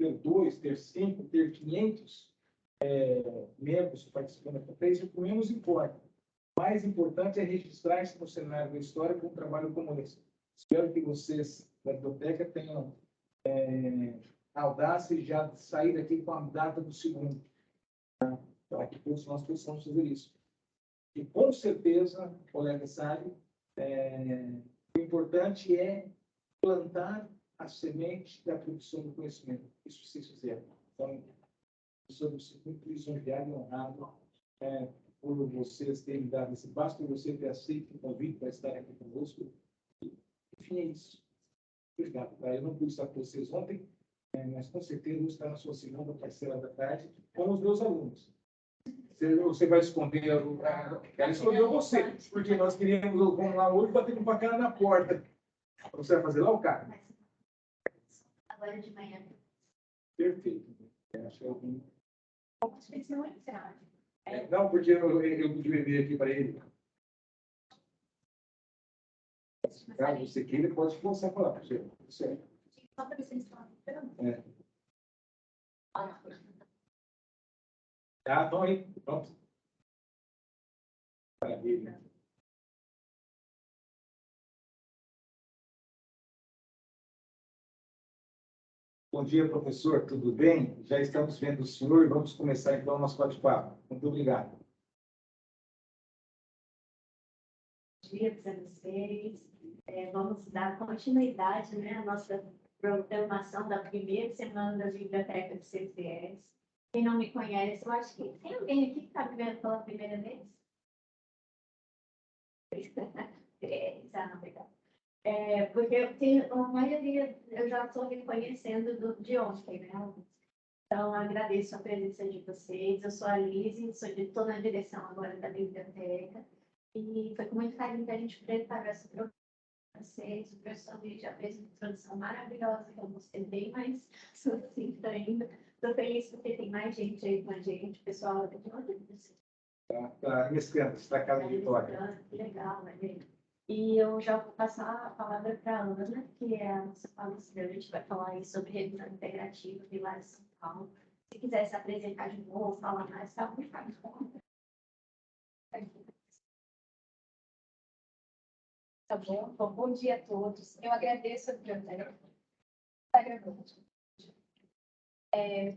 ter 2, ter 5, ter 500 membros participando da conferência, o que menos importa. O mais importante é registrar-se no cenário da história com um trabalho como esse. Espero que vocês da biblioteca tenham a audácia de já sair daqui com a data do segundo, para que todos nós possamos fazer isso. E com certeza, o colega sabe, o importante é plantar a semente da produção do conhecimento. Isso vocês fizeram. Então, eu me sinto muito lisonjeado e honrado por vocês terem dado esse passo, por você ter aceito o convite para estar aqui conosco. Enfim, é isso. Obrigado. Eu não pude estar com vocês ontem, mas com certeza vou estar na sua segunda parcela da tarde com os meus alunos. Você vai esconder ela escondeu você, porque nós queríamos, vamos lá hoje, bater com a cara na porta. Você vai fazer lá o cara? Agora de manhã. Perfeito. Acho que eu vim. Não, porque eu pedi beber aqui para ele. Caso você queira, pode começar a falar para você. Só para ver se eles estão esperando. Estão aí. Pronto. Maravilha. Bom dia, professor. Tudo bem? Já estamos vendo o senhor e vamos começar, então, o nosso bate-papo. Muito obrigado. Bom dia para vocês. Vamos dar continuidade, à nossa programação da primeira semana da Biblioteca do CCS. Quem não me conhece, eu acho que tem alguém aqui que está me vendo pela primeira vez? Não, obrigada. Porque a maioria eu já estou reconhecendo de ontem, né? Então, agradeço a presença de vocês. Eu sou a Lise, estou na direção agora da biblioteca. E foi com muito carinho que a gente preparou essa programação para vocês. O professor Luiz já fez uma introdução maravilhosa, que eu gostei bem mais sucinta ainda. Estou feliz porque tem mais gente aí com a gente, pessoal de onde você está destacado de vitória. Que legal, né? E eu já vou passar a palavra para a Ana, que é a nossa palestrante. A gente vai falar aí sobre revisão integrativa de lá de São Paulo. Se quiser se apresentar de novo, falar mais, tá muito fácil. Tá bom? Bom, bom dia a todos. Eu agradeço a biblioteca. Está gravando.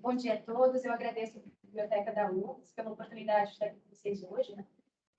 Bom dia a todos. Eu agradeço a Biblioteca da UFS pela oportunidade de estar com vocês hoje.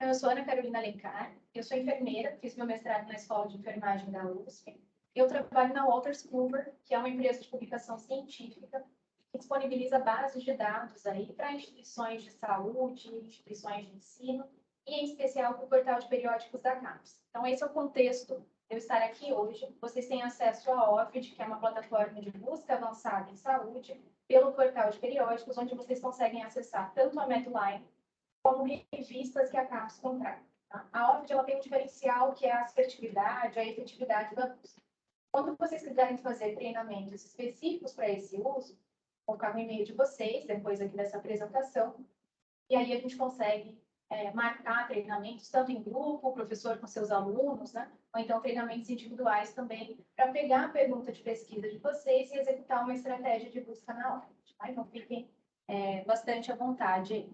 Eu sou Ana Carolina Alencar. Eu sou enfermeira, fiz meu mestrado na Escola de Enfermagem da USP. Eu trabalho na Wolters Kluwer, que é uma empresa de publicação científica que disponibiliza bases de dados aí para instituições de saúde, instituições de ensino, e em especial para o portal de periódicos da CAPES. Então, esse é o contexto de eu estar aqui hoje. Vocês têm acesso à OVID, que é uma plataforma de busca avançada em saúde, pelo portal de periódicos, onde vocês conseguem acessar tanto a Medline como revistas que a CAPES contrata. Tá? A OVID ela tem um diferencial que é a assertividade, a efetividade da busca. Quando vocês quiserem fazer treinamentos específicos para esse uso, vou colocar no e-mail de vocês, depois aqui dessa apresentação, e aí a gente consegue marcar treinamentos, tanto em grupo, o professor com seus alunos, né? Ou então treinamentos individuais também, para pegar a pergunta de pesquisa de vocês e executar uma estratégia de busca na hora. Tá? Então, fiquem bastante à vontade aí.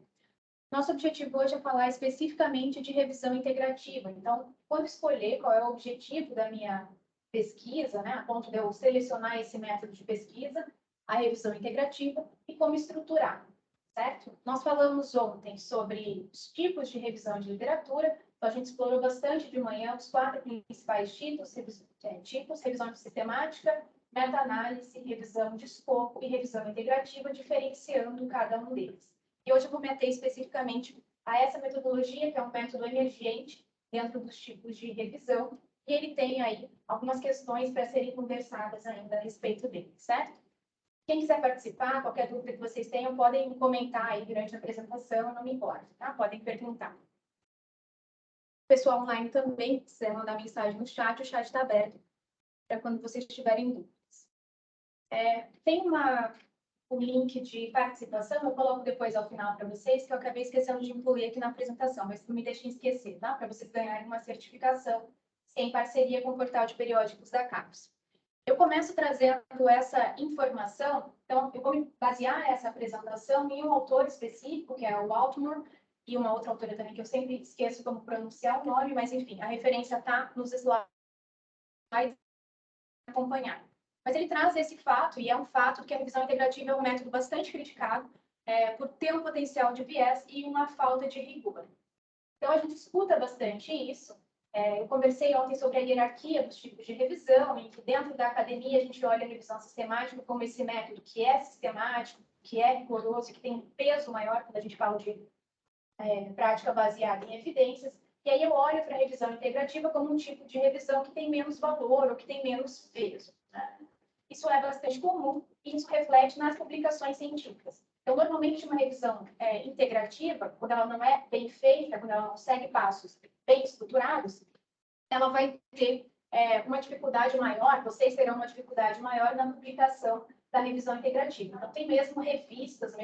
Nosso objetivo hoje é falar especificamente de revisão integrativa. Então, quando escolher qual é o objetivo da minha pesquisa, né, a ponto de eu selecionar esse método de pesquisa, a revisão integrativa, e como estruturar. Certo? Nós falamos ontem sobre os tipos de revisão de literatura, então a gente explorou bastante de manhã os 4 principais tipos, revisão sistemática, meta-análise, revisão de escopo e revisão integrativa, diferenciando cada um deles. E hoje eu vou me ater especificamente a essa metodologia, que é um método emergente dentro dos tipos de revisão, e ele tem aí algumas questões para serem conversadas ainda a respeito dele, certo? Quem quiser participar, qualquer dúvida que vocês tenham, podem comentar aí durante a apresentação, não me importa, tá? Podem perguntar. O pessoal online também, se quiser mandar mensagem no chat, o chat está aberto para quando vocês tiverem dúvidas. Tem um link de participação, eu coloco depois ao final para vocês, que eu acabei esquecendo de incluir aqui na apresentação, mas não me deixem esquecer, tá? Para vocês ganharem uma certificação em parceria com o portal de periódicos da CAPES. Eu começo trazendo essa informação, então eu vou me basear essa apresentação em um autor específico, que é o Altmore, e uma outra autora também, que eu sempre esqueço como pronunciar o nome, mas enfim, a referência está nos slides acompanhar. Mas ele traz esse fato, e é um fato que a revisão integrativa é um método bastante criticado, por ter um potencial de viés e uma falta de rigor. Então, a gente escuta bastante isso. Eu conversei ontem sobre a hierarquia dos tipos de revisão, em que dentro da academia a gente olha a revisão sistemática como esse método que é sistemático, que é rigoroso, que tem um peso maior quando a gente fala de prática baseada em evidências. E aí eu olho para a revisão integrativa como um tipo de revisão que tem menos valor ou que tem menos peso. Né? Isso é bastante comum e isso reflete nas publicações científicas. Então, normalmente, uma revisão integrativa, quando ela não é bem feita, quando ela não segue passos bem estruturados, ela vai ter uma dificuldade maior, vocês terão uma dificuldade maior na publicação da revisão integrativa. Então, tem mesmo revistas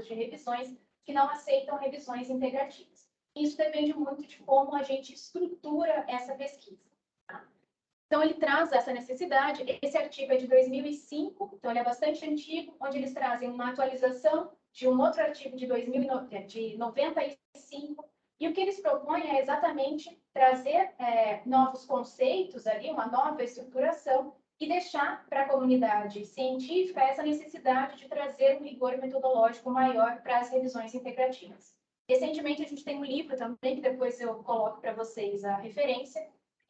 de revisões que não aceitam revisões integrativas. Isso depende muito de como a gente estrutura essa pesquisa. Tá? Então, ele traz essa necessidade. Esse artigo é de 2005, então ele é bastante antigo, onde eles trazem uma atualização de um outro artigo de 95, e o que eles propõem é exatamente trazer novos conceitos ali, uma nova estruturação, e deixar para a comunidade científica essa necessidade de trazer um rigor metodológico maior para as revisões integrativas. Recentemente, a gente tem um livro também, que depois eu coloco para vocês a referência,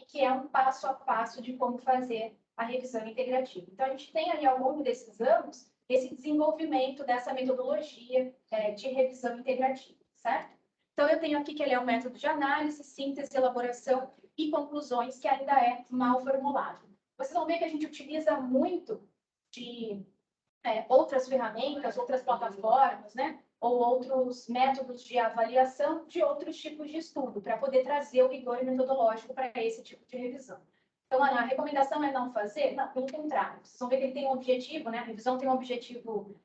que é um passo a passo de como fazer a revisão integrativa. Então, a gente tem aí, ao longo desses anos, esse desenvolvimento dessa metodologia de revisão integrativa, certo? Então, eu tenho aqui que ele é um método de análise, síntese, elaboração e conclusões, que ainda é mal formulado. Vocês vão ver que a gente utiliza muito de outras ferramentas, outras plataformas, né? Ou outros métodos de avaliação de outros tipos de estudo, para poder trazer o rigor metodológico para esse tipo de revisão. Então, a recomendação é não fazer? Não, pelo contrário. Vocês vão ver que ele tem um objetivo, né? A revisão tem um objetivo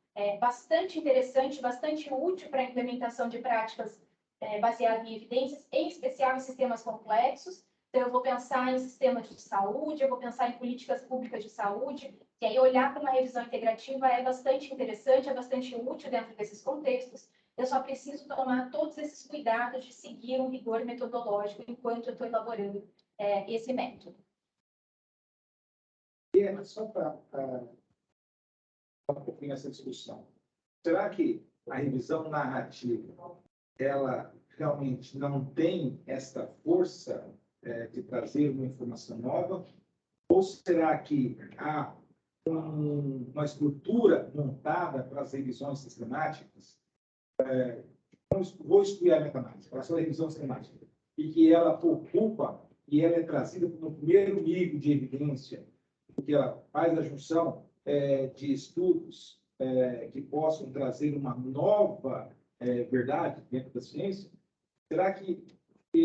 bastante interessante, bastante útil para a implementação de práticas baseadas em evidências, em especial em sistemas complexos. Então, eu vou pensar em sistemas de saúde, eu vou pensar em políticas públicas de saúde, e aí olhar para uma revisão integrativa é bastante interessante, é bastante útil dentro desses contextos. Eu só preciso tomar todos esses cuidados de seguir um rigor metodológico enquanto eu estou elaborando esse método. E só para um pouquinho essa discussão. Será que a revisão narrativa, ela realmente não tem esta força de trazer uma informação nova? Ou será que há uma estrutura montada para as revisões sistemáticas? Vou excluir a meta-análise, para a sua revisão sistemática, e que ela ocupa e ela é trazida como primeiro nível de evidência, porque ela faz a junção de estudos que possam trazer uma nova verdade dentro da ciência? Será que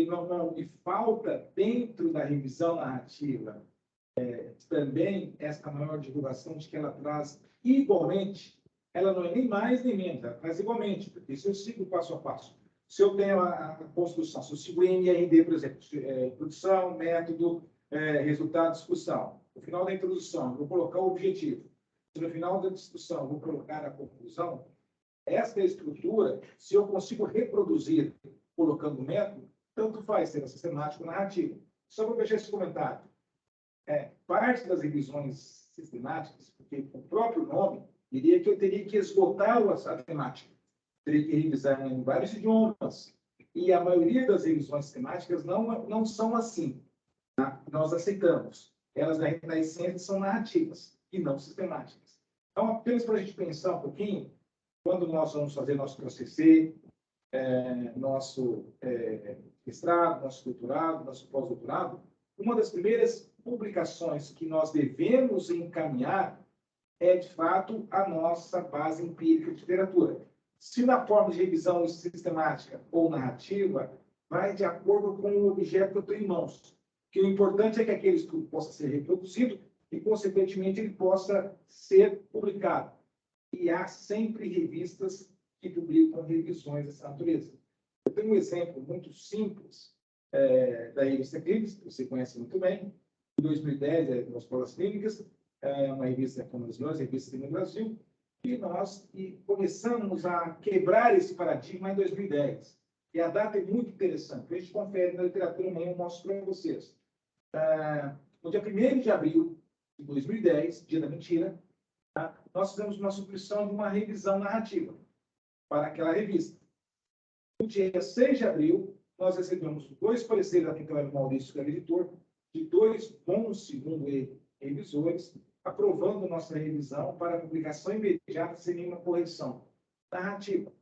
não falta dentro da revisão narrativa também essa maior divulgação de que ela traz igualmente? Ela não é nem mais nem menos, ela traz igualmente, porque se eu sigo passo a passo, se eu tenho a construção, se eu sigo o MRD, por exemplo, produção, método, resultado, discussão. No final da introdução, eu vou colocar o objetivo. Se no final da discussão eu vou colocar a conclusão, essa estrutura, se eu consigo reproduzir colocando o método, tanto faz ser sistemático ou narrativo. Só para fechar esse comentário. Parte das revisões sistemáticas, porque o próprio nome diria que eu teria que esgotar a temática. Teria que revisar em vários idiomas. E a maioria das revisões sistemáticas não são assim. Tá? Nós aceitamos. Elas, na essência, são narrativas e não sistemáticas. Então, apenas para a gente pensar um pouquinho, quando nós vamos fazer nosso TCC, nosso mestrado, nosso doutorado, nosso pós-doutorado, uma das primeiras publicações que nós devemos encaminhar é, de fato, a nossa base empírica de literatura. Se na forma de revisão sistemática ou narrativa, vai de acordo com o objeto que eu tenho em mãos. Que o importante é que aquele estudo possa ser reproduzido e, consequentemente, ele possa ser publicado. E há sempre revistas que publicam revisões dessa natureza. Eu tenho um exemplo muito simples da revista Clínicas, que você conhece muito bem, em 2010, nas Escolas Clínicas, é uma revista que é uma das melhores revistas no Brasil, e nós começamos a quebrar esse paradigma em 2010. E a data é muito interessante. A gente confere na literatura, amanhã eu mostro para vocês. No dia 1º de abril de 2010, dia da mentira, nós fizemos uma submissão de uma revisão narrativa para aquela revista. No dia 6 de abril, nós recebemos 2 pareceres, até que era o Maurício, que era editor, de 2 bons, segundo ele, revisores, aprovando nossa revisão para publicação imediata sem nenhuma correção narrativa.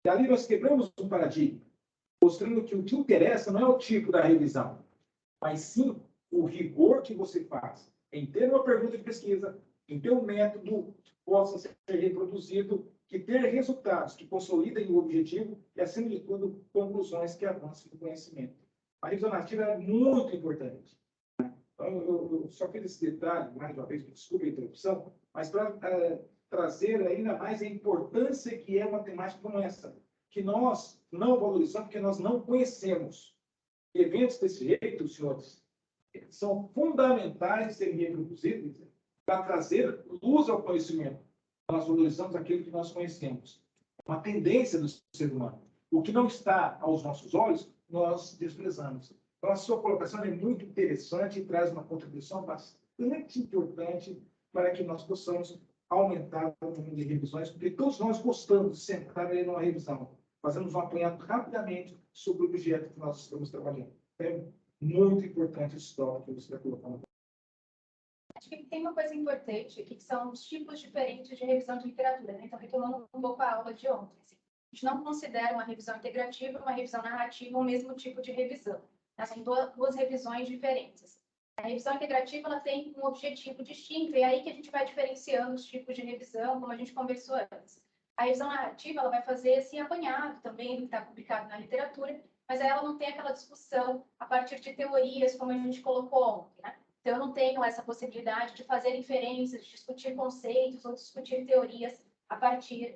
E ali nós quebramos um paradigma, mostrando que o que interessa não é o tipo da revisão, mas sim o rigor que você faz em ter uma pergunta de pesquisa, em ter um método que possa ser reproduzido, que ter resultados que consolidem o objetivo e, acima de tudo, conclusões que avancem no conhecimento. A revisão narrativa é muito importante. Então, eu só fiz esse detalhe, mais uma vez, desculpe a interrupção, mas para trazer ainda mais a importância que é uma temática como essa, que nós não valorizamos, porque nós não conhecemos. Eventos desse jeito, senhores, são fundamentais de serem reproduzidos para trazer luz ao conhecimento. Nós valorizamos aquilo que nós conhecemos. É uma tendência do ser humano. O que não está aos nossos olhos, nós desprezamos. Então, a sua colocação é muito interessante e traz uma contribuição bastante importante para que nós possamos aumentar o número de revisões, porque todos nós gostamos de sentar ali numa revisão. Fazemos um apanhado rapidamente sobre o objeto que nós estamos trabalhando. É muito importante esse tópico que você está colocando. Acho que tem uma coisa importante aqui, que são os tipos diferentes de revisão de literatura, né? Então, retomando um pouco a aula de ontem. Assim, a gente não considera uma revisão integrativa, uma revisão narrativa o mesmo tipo de revisão. São duas revisões diferentes. A revisão integrativa ela tem um objetivo distinto, e é aí que a gente vai diferenciando os tipos de revisão, como a gente conversou antes. A revisão narrativa ela vai fazer esse apanhado também do que está publicado na literatura, mas ela não tem aquela discussão a partir de teorias, como a gente colocou ontem, né? Então, eu não tenho essa possibilidade de fazer inferências, de discutir conceitos ou discutir teorias a partir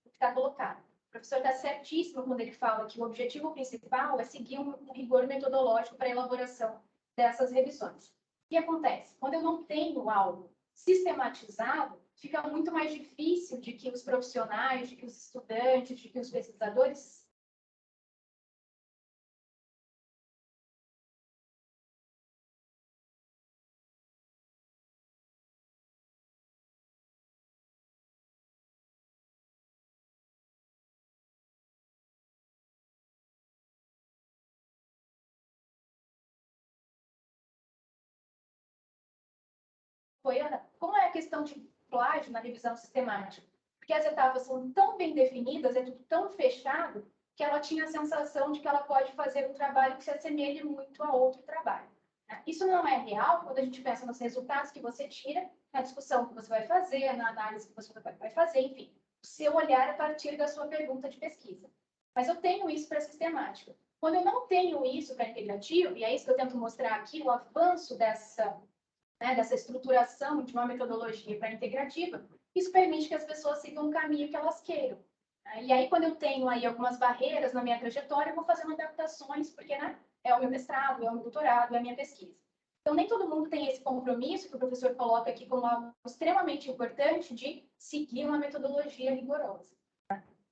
do que está colocado. O professor está certíssimo quando ele fala que o objetivo principal é seguir um rigor metodológico para a elaboração dessas revisões. O que acontece? Quando eu não tenho algo sistematizado, fica muito mais difícil de que os profissionais, de que os estudantes, de que os pesquisadores como é a questão de plágio na revisão sistemática? Porque as etapas são tão bem definidas, é tudo tão fechado, que ela tinha a sensação de que ela pode fazer um trabalho que se assemelhe muito a outro trabalho. Isso não é real quando a gente pensa nos resultados que você tira, na discussão que você vai fazer, na análise que você vai fazer, enfim, o seu olhar a partir da sua pergunta de pesquisa. Mas eu tenho isso para a sistemática. Quando eu não tenho isso para a integrativa, e é isso que eu tento mostrar aqui, o avanço dessa estruturação de uma metodologia para a integrativa, isso permite que as pessoas sigam o caminho que elas queiram. E aí, quando eu tenho aí algumas barreiras na minha trajetória, eu vou fazendo adaptações, porque é o meu mestrado, é o meu doutorado, é a minha pesquisa. Então, nem todo mundo tem esse compromisso que o professor coloca aqui como algo extremamente importante de seguir uma metodologia rigorosa.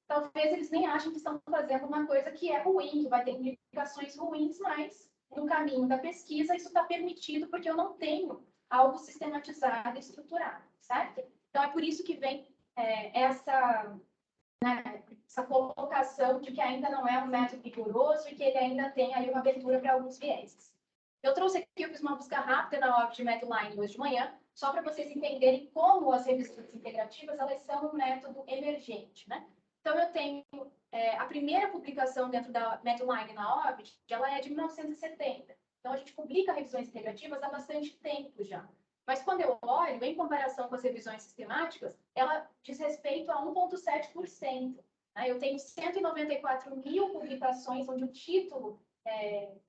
Talvez eles nem achem que estão fazendo uma coisa que é ruim, que vai ter implicações ruins, mas no caminho da pesquisa isso está permitido porque eu não tenho algo sistematizado e estruturado, certo? Então, é por isso que vem essa colocação de que ainda não é um método rigoroso e que ele ainda tem aí uma abertura para alguns vieses. Eu trouxe aqui, eu fiz uma busca rápida na obra de Medline hoje de manhã, só para vocês entenderem como as revisões integrativas elas são um método emergente, né? Então, eu tenho a primeira publicação dentro da Medline na Orbit, ela é de 1970. Então, a gente publica revisões integrativas há bastante tempo já. Mas, quando eu olho, em comparação com as revisões sistemáticas, ela diz respeito a 1,7%. Eu tenho 194 mil publicações, onde o título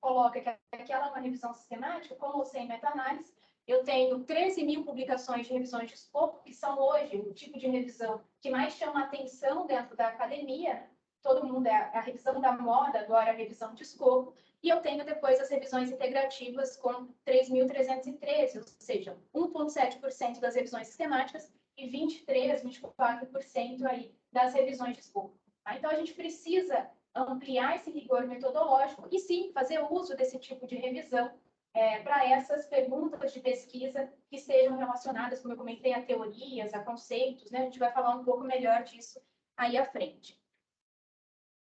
coloca que aquela é uma revisão sistemática, com ou sem meta-análise. Eu tenho 13 mil publicações de revisões de escopo, que são hoje o tipo de revisão que mais chama a atenção dentro da academia. todo mundo, é a revisão da moda, agora a revisão de escopo, e eu tenho depois as revisões integrativas com 3.313, ou seja, 1,7% das revisões sistemáticas e 24% aí das revisões de escopo. Tá? Então, a gente precisa ampliar esse rigor metodológico e, sim, fazer uso desse tipo de revisão para essas perguntas de pesquisa que estejam relacionadas, como eu comentei, a teorias, a conceitos, né? A gente vai falar um pouco melhor disso aí à frente.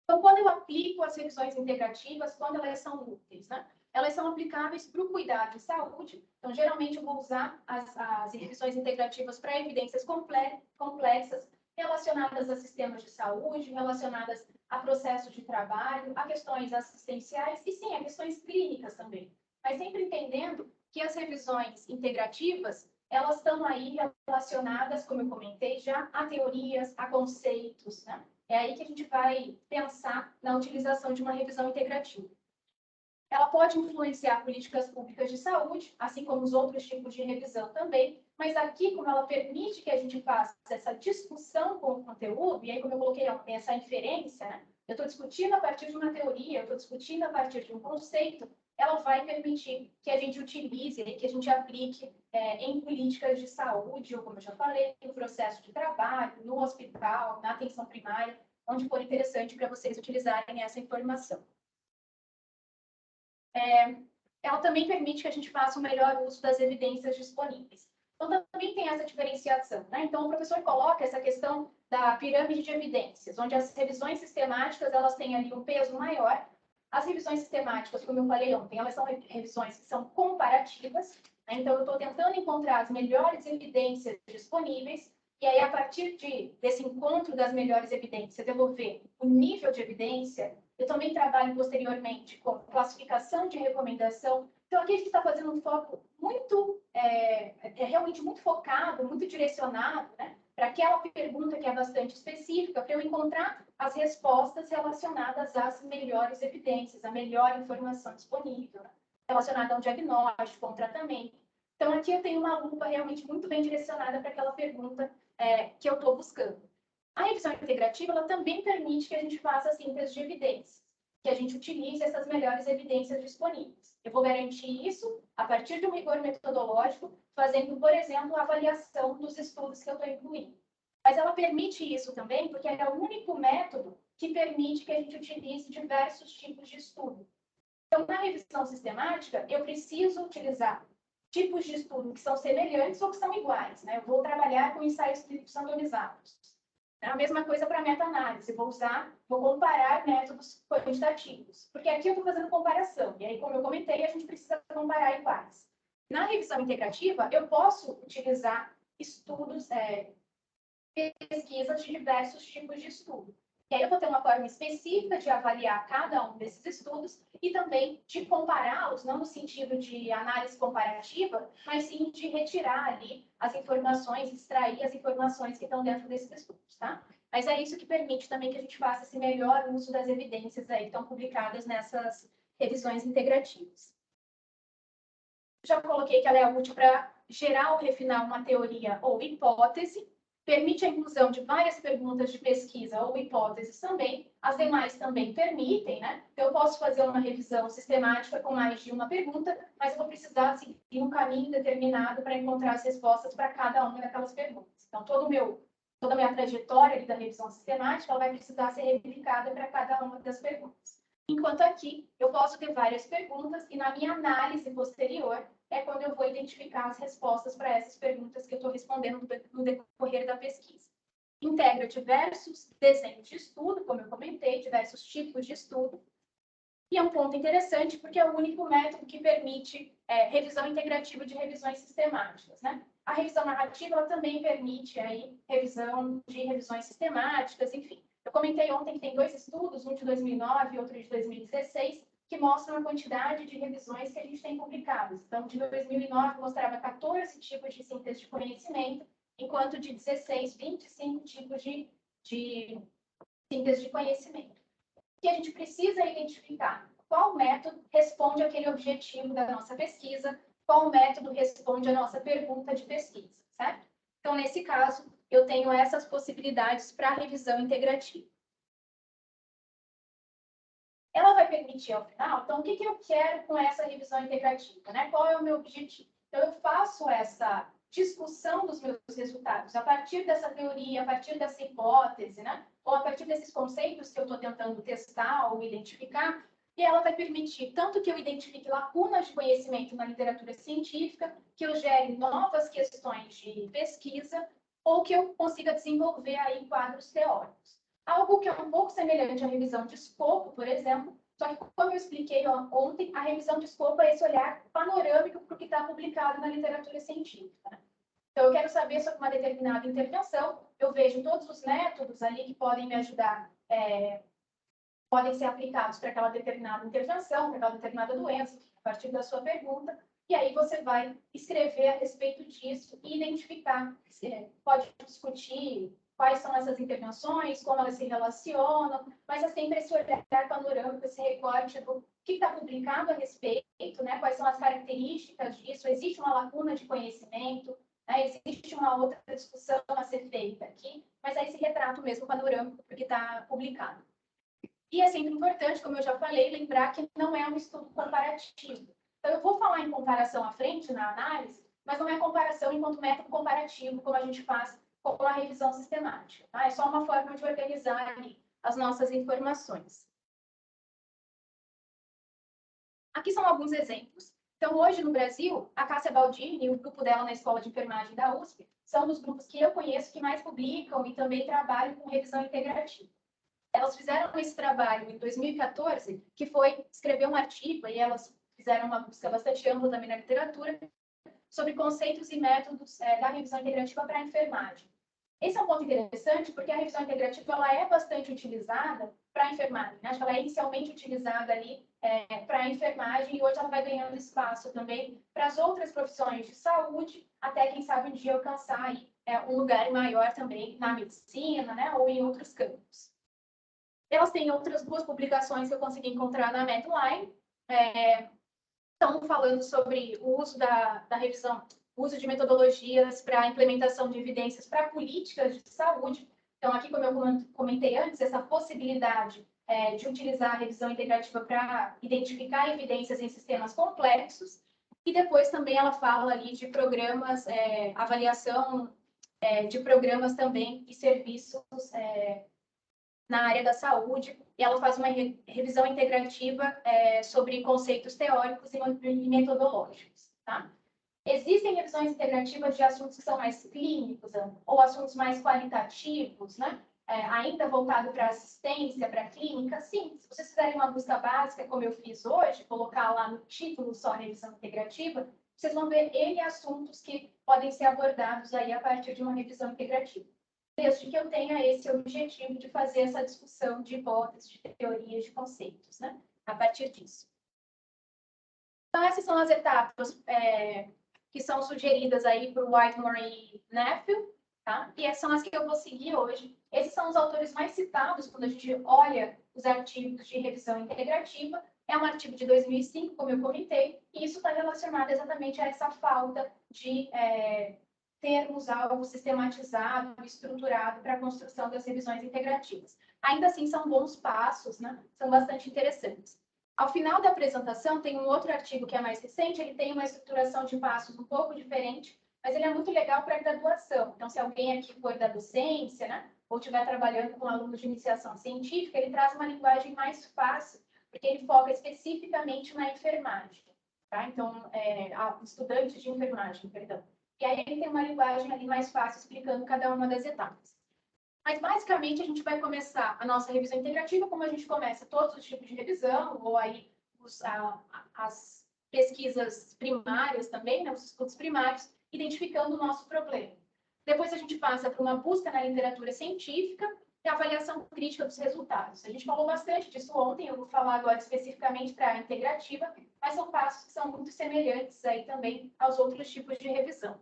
Então, quando eu aplico as revisões integrativas, quando elas são úteis, né? Elas são aplicáveis para o cuidado de saúde. Então, geralmente, eu vou usar as revisões integrativas para evidências complexas relacionadas a sistemas de saúde, relacionadas a processos de trabalho, a questões assistenciais e, sim, a questões clínicas também. Mas sempre entendendo que as revisões integrativas, elas estão aí relacionadas, como eu comentei já, a teorias, a conceitos, né? É aí que a gente vai pensar na utilização de uma revisão integrativa. Ela pode influenciar políticas públicas de saúde, assim como os outros tipos de revisão também, mas aqui, como ela permite que a gente faça essa discussão com o conteúdo, e aí, como eu coloquei essa inferência, né? Eu estou discutindo a partir de uma teoria, eu estou discutindo a partir de um conceito, ela vai permitir que a gente utilize, que a gente aplique em políticas de saúde, ou como eu já falei, no processo de trabalho, no hospital, na atenção primária, onde for interessante para vocês utilizarem essa informação. Ela também permite que a gente faça o melhor uso das evidências disponíveis. Então, também tem essa diferenciação, né? Então, o professor coloca essa questão da pirâmide de evidências, onde as revisões sistemáticas, elas têm ali um peso maior. As revisões sistemáticas, como eu falei ontem, elas são revisões que são comparativas, né? Então, eu estou tentando encontrar as melhores evidências disponíveis, e aí, a partir desse encontro das melhores evidências, eu vou ver o nível de evidência. Eu também trabalho posteriormente com classificação de recomendação. Então, aqui a gente está fazendo um foco muito, realmente muito focado, muito direcionado, né, para aquela pergunta que é bastante específica, para eu encontrar as respostas relacionadas às melhores evidências, a melhor informação disponível, né, relacionada ao diagnóstico, ao tratamento. Então, aqui eu tenho uma lupa realmente muito bem direcionada para aquela pergunta que eu estou buscando. A revisão integrativa, ela também permite que a gente faça a síntese de evidências, que a gente utilize essas melhores evidências disponíveis. Eu vou garantir isso a partir de um rigor metodológico, fazendo, por exemplo, a avaliação dos estudos que eu estou incluindo. Mas ela permite isso também porque é o único método que permite que a gente utilize diversos tipos de estudo. Então, na revisão sistemática, eu preciso utilizar tipos de estudo que são semelhantes ou que são iguais, né? Eu vou trabalhar com ensaios clínicos randomizados. A mesma coisa para meta-análise, vou comparar métodos quantitativos, porque aqui eu estou fazendo comparação, e aí, como eu comentei, a gente precisa comparar iguais. Na revisão integrativa, eu posso utilizar estudos, pesquisas de diversos tipos de estudo. E aí eu vou ter uma forma específica de avaliar cada um desses estudos e também de compará-los, não no sentido de análise comparativa, mas sim de retirar ali as informações, extrair as informações que estão dentro desses estudos, tá? Mas é isso que permite também que a gente faça esse melhor uso das evidências aí que estão publicadas nessas revisões integrativas. Já coloquei que ela é útil para gerar ou refinar uma teoria ou hipótese, permite a inclusão de várias perguntas de pesquisa ou hipóteses também, as demais também permitem, né? Então, eu posso fazer uma revisão sistemática com mais de uma pergunta, mas eu vou precisar seguir um caminho determinado para encontrar as respostas para cada uma daquelas perguntas. Então, toda a minha trajetória ali da revisão sistemática, ela vai precisar ser replicada para cada uma das perguntas. Enquanto aqui, eu posso ter várias perguntas e na minha análise posterior é quando eu vou identificar as respostas para essas perguntas que eu estou respondendo no decorrer da pesquisa. Integra diversos desenhos de estudo, como eu comentei, diversos tipos de estudo. E é um ponto interessante porque é o único método que permite revisão integrativa de revisões sistemáticas, né? A revisão narrativa ela também permite aí revisão de revisões sistemáticas, enfim. Eu comentei ontem que tem 2 estudos, um de 2009 e outro de 2016, que mostram a quantidade de revisões que a gente tem publicadas. Então, de 2009 mostrava 14 tipos de síntese de conhecimento, enquanto de 16, 25 tipos de síntese de conhecimento. E a gente precisa identificar qual método responde àquele objetivo da nossa pesquisa, qual método responde à nossa pergunta de pesquisa, certo? Então, nesse caso, eu tenho essas possibilidades para a revisão integrativa. permitir, ao final, então, o que eu quero com essa revisão integrativa, né? Qual é o meu objetivo? Então, eu faço essa discussão dos meus resultados a partir dessa teoria, a partir dessa hipótese, né? Ou a partir desses conceitos que eu estou tentando testar ou identificar, e ela vai permitir tanto que eu identifique lacunas de conhecimento na literatura científica, que eu gere novas questões de pesquisa, ou que eu consiga desenvolver aí quadros teóricos. Algo que é um pouco semelhante à revisão de escopo, por exemplo, só que, como eu expliquei ontem, a revisão de escopo é esse olhar panorâmico para o que está publicado na literatura científica, né? Então, eu quero saber sobre uma determinada intervenção, eu vejo todos os métodos ali que podem me ajudar, podem ser aplicados para aquela determinada intervenção, para aquela determinada doença, a partir da sua pergunta, e aí você vai escrever a respeito disso e identificar, pode discutir quais são essas intervenções, como elas se relacionam, mas é sempre esse olhar panorâmico, esse recorte do que está publicado a respeito, né? Quais são as características disso, existe uma lacuna de conhecimento, né? Existe uma outra discussão a ser feita aqui, mas é esse retrato mesmo panorâmico porque está publicado. E é sempre importante, como eu já falei, lembrar que não é um estudo comparativo. Então, eu vou falar em comparação à frente na análise, mas não é comparação enquanto método comparativo, como a gente faz com a revisão sistemática. Tá? É só uma forma de organizar ali as nossas informações. Aqui são alguns exemplos. Então, hoje no Brasil, a Cássia Baldini e o grupo dela na Escola de Enfermagem da USP são dos grupos que eu conheço que mais publicam e também trabalham com revisão integrativa. Elas fizeram esse trabalho em 2014, que foi escrever um artigo, e elas fizeram uma busca bastante ampla também na literatura, sobre conceitos e métodos da revisão integrativa para a enfermagem. Esse é um ponto interessante, porque a revisão integrativa ela é bastante utilizada para a enfermagem. Né? Acho que ela é inicialmente utilizada ali para a enfermagem, e hoje ela vai ganhando espaço também para as outras profissões de saúde, até, quem sabe, um dia alcançar aí, um lugar maior também na medicina, né? Ou em outros campos. Elas têm outras duas publicações que eu consegui encontrar na Medline. Estão falando sobre o uso da revisão, uso de metodologias para a implementação de evidências para políticas de saúde. Então, aqui, como eu comentei antes, essa possibilidade de utilizar a revisão integrativa para identificar evidências em sistemas complexos. E depois também ela fala ali de programas, avaliação de programas também e serviços na área da saúde, e ela faz uma revisão integrativa sobre conceitos teóricos e metodológicos. Tá? Existem revisões integrativas de assuntos que são mais clínicos ou assuntos mais qualitativos, né? Ainda voltado para assistência, para clínica, sim. Se vocês fizerem uma busca básica, como eu fiz hoje, colocar lá no título só revisão integrativa, vocês vão ver N assuntos que podem ser abordados aí a partir de uma revisão integrativa. Desde que eu tenha esse objetivo de fazer essa discussão de hipóteses, de teorias, de conceitos, né? A partir disso. Então, essas são as etapas que são sugeridas aí por Whitemore e Neffel, tá? E essas são as que eu vou seguir hoje. Esses são os autores mais citados quando a gente olha os artigos de revisão integrativa. É um artigo de 2005, como eu comentei, e isso está relacionado exatamente a essa falta de termos algo sistematizado, estruturado para a construção das revisões integrativas. Ainda assim, são bons passos, né? São bastante interessantes. Ao final da apresentação, tem um outro artigo que é mais recente, ele tem uma estruturação de passos um pouco diferente, mas ele é muito legal para a graduação. Então, se alguém aqui for da docência, né, ou estiver trabalhando com alunos de iniciação científica, ele traz uma linguagem mais fácil, porque ele foca especificamente na enfermagem. Tá? Então, estudantes de enfermagem, perdão. E aí ele tem uma linguagem ali mais fácil, explicando cada uma das etapas. Mas, basicamente, a gente vai começar a nossa revisão integrativa, como a gente começa todos os tipos de revisão, ou aí as pesquisas primárias também, né, os estudos primários, identificando o nosso problema. Depois a gente passa para uma busca na literatura científica e avaliação crítica dos resultados. A gente falou bastante disso ontem, eu vou falar agora especificamente para a integrativa, mas são passos que são muito semelhantes aí também aos outros tipos de revisão.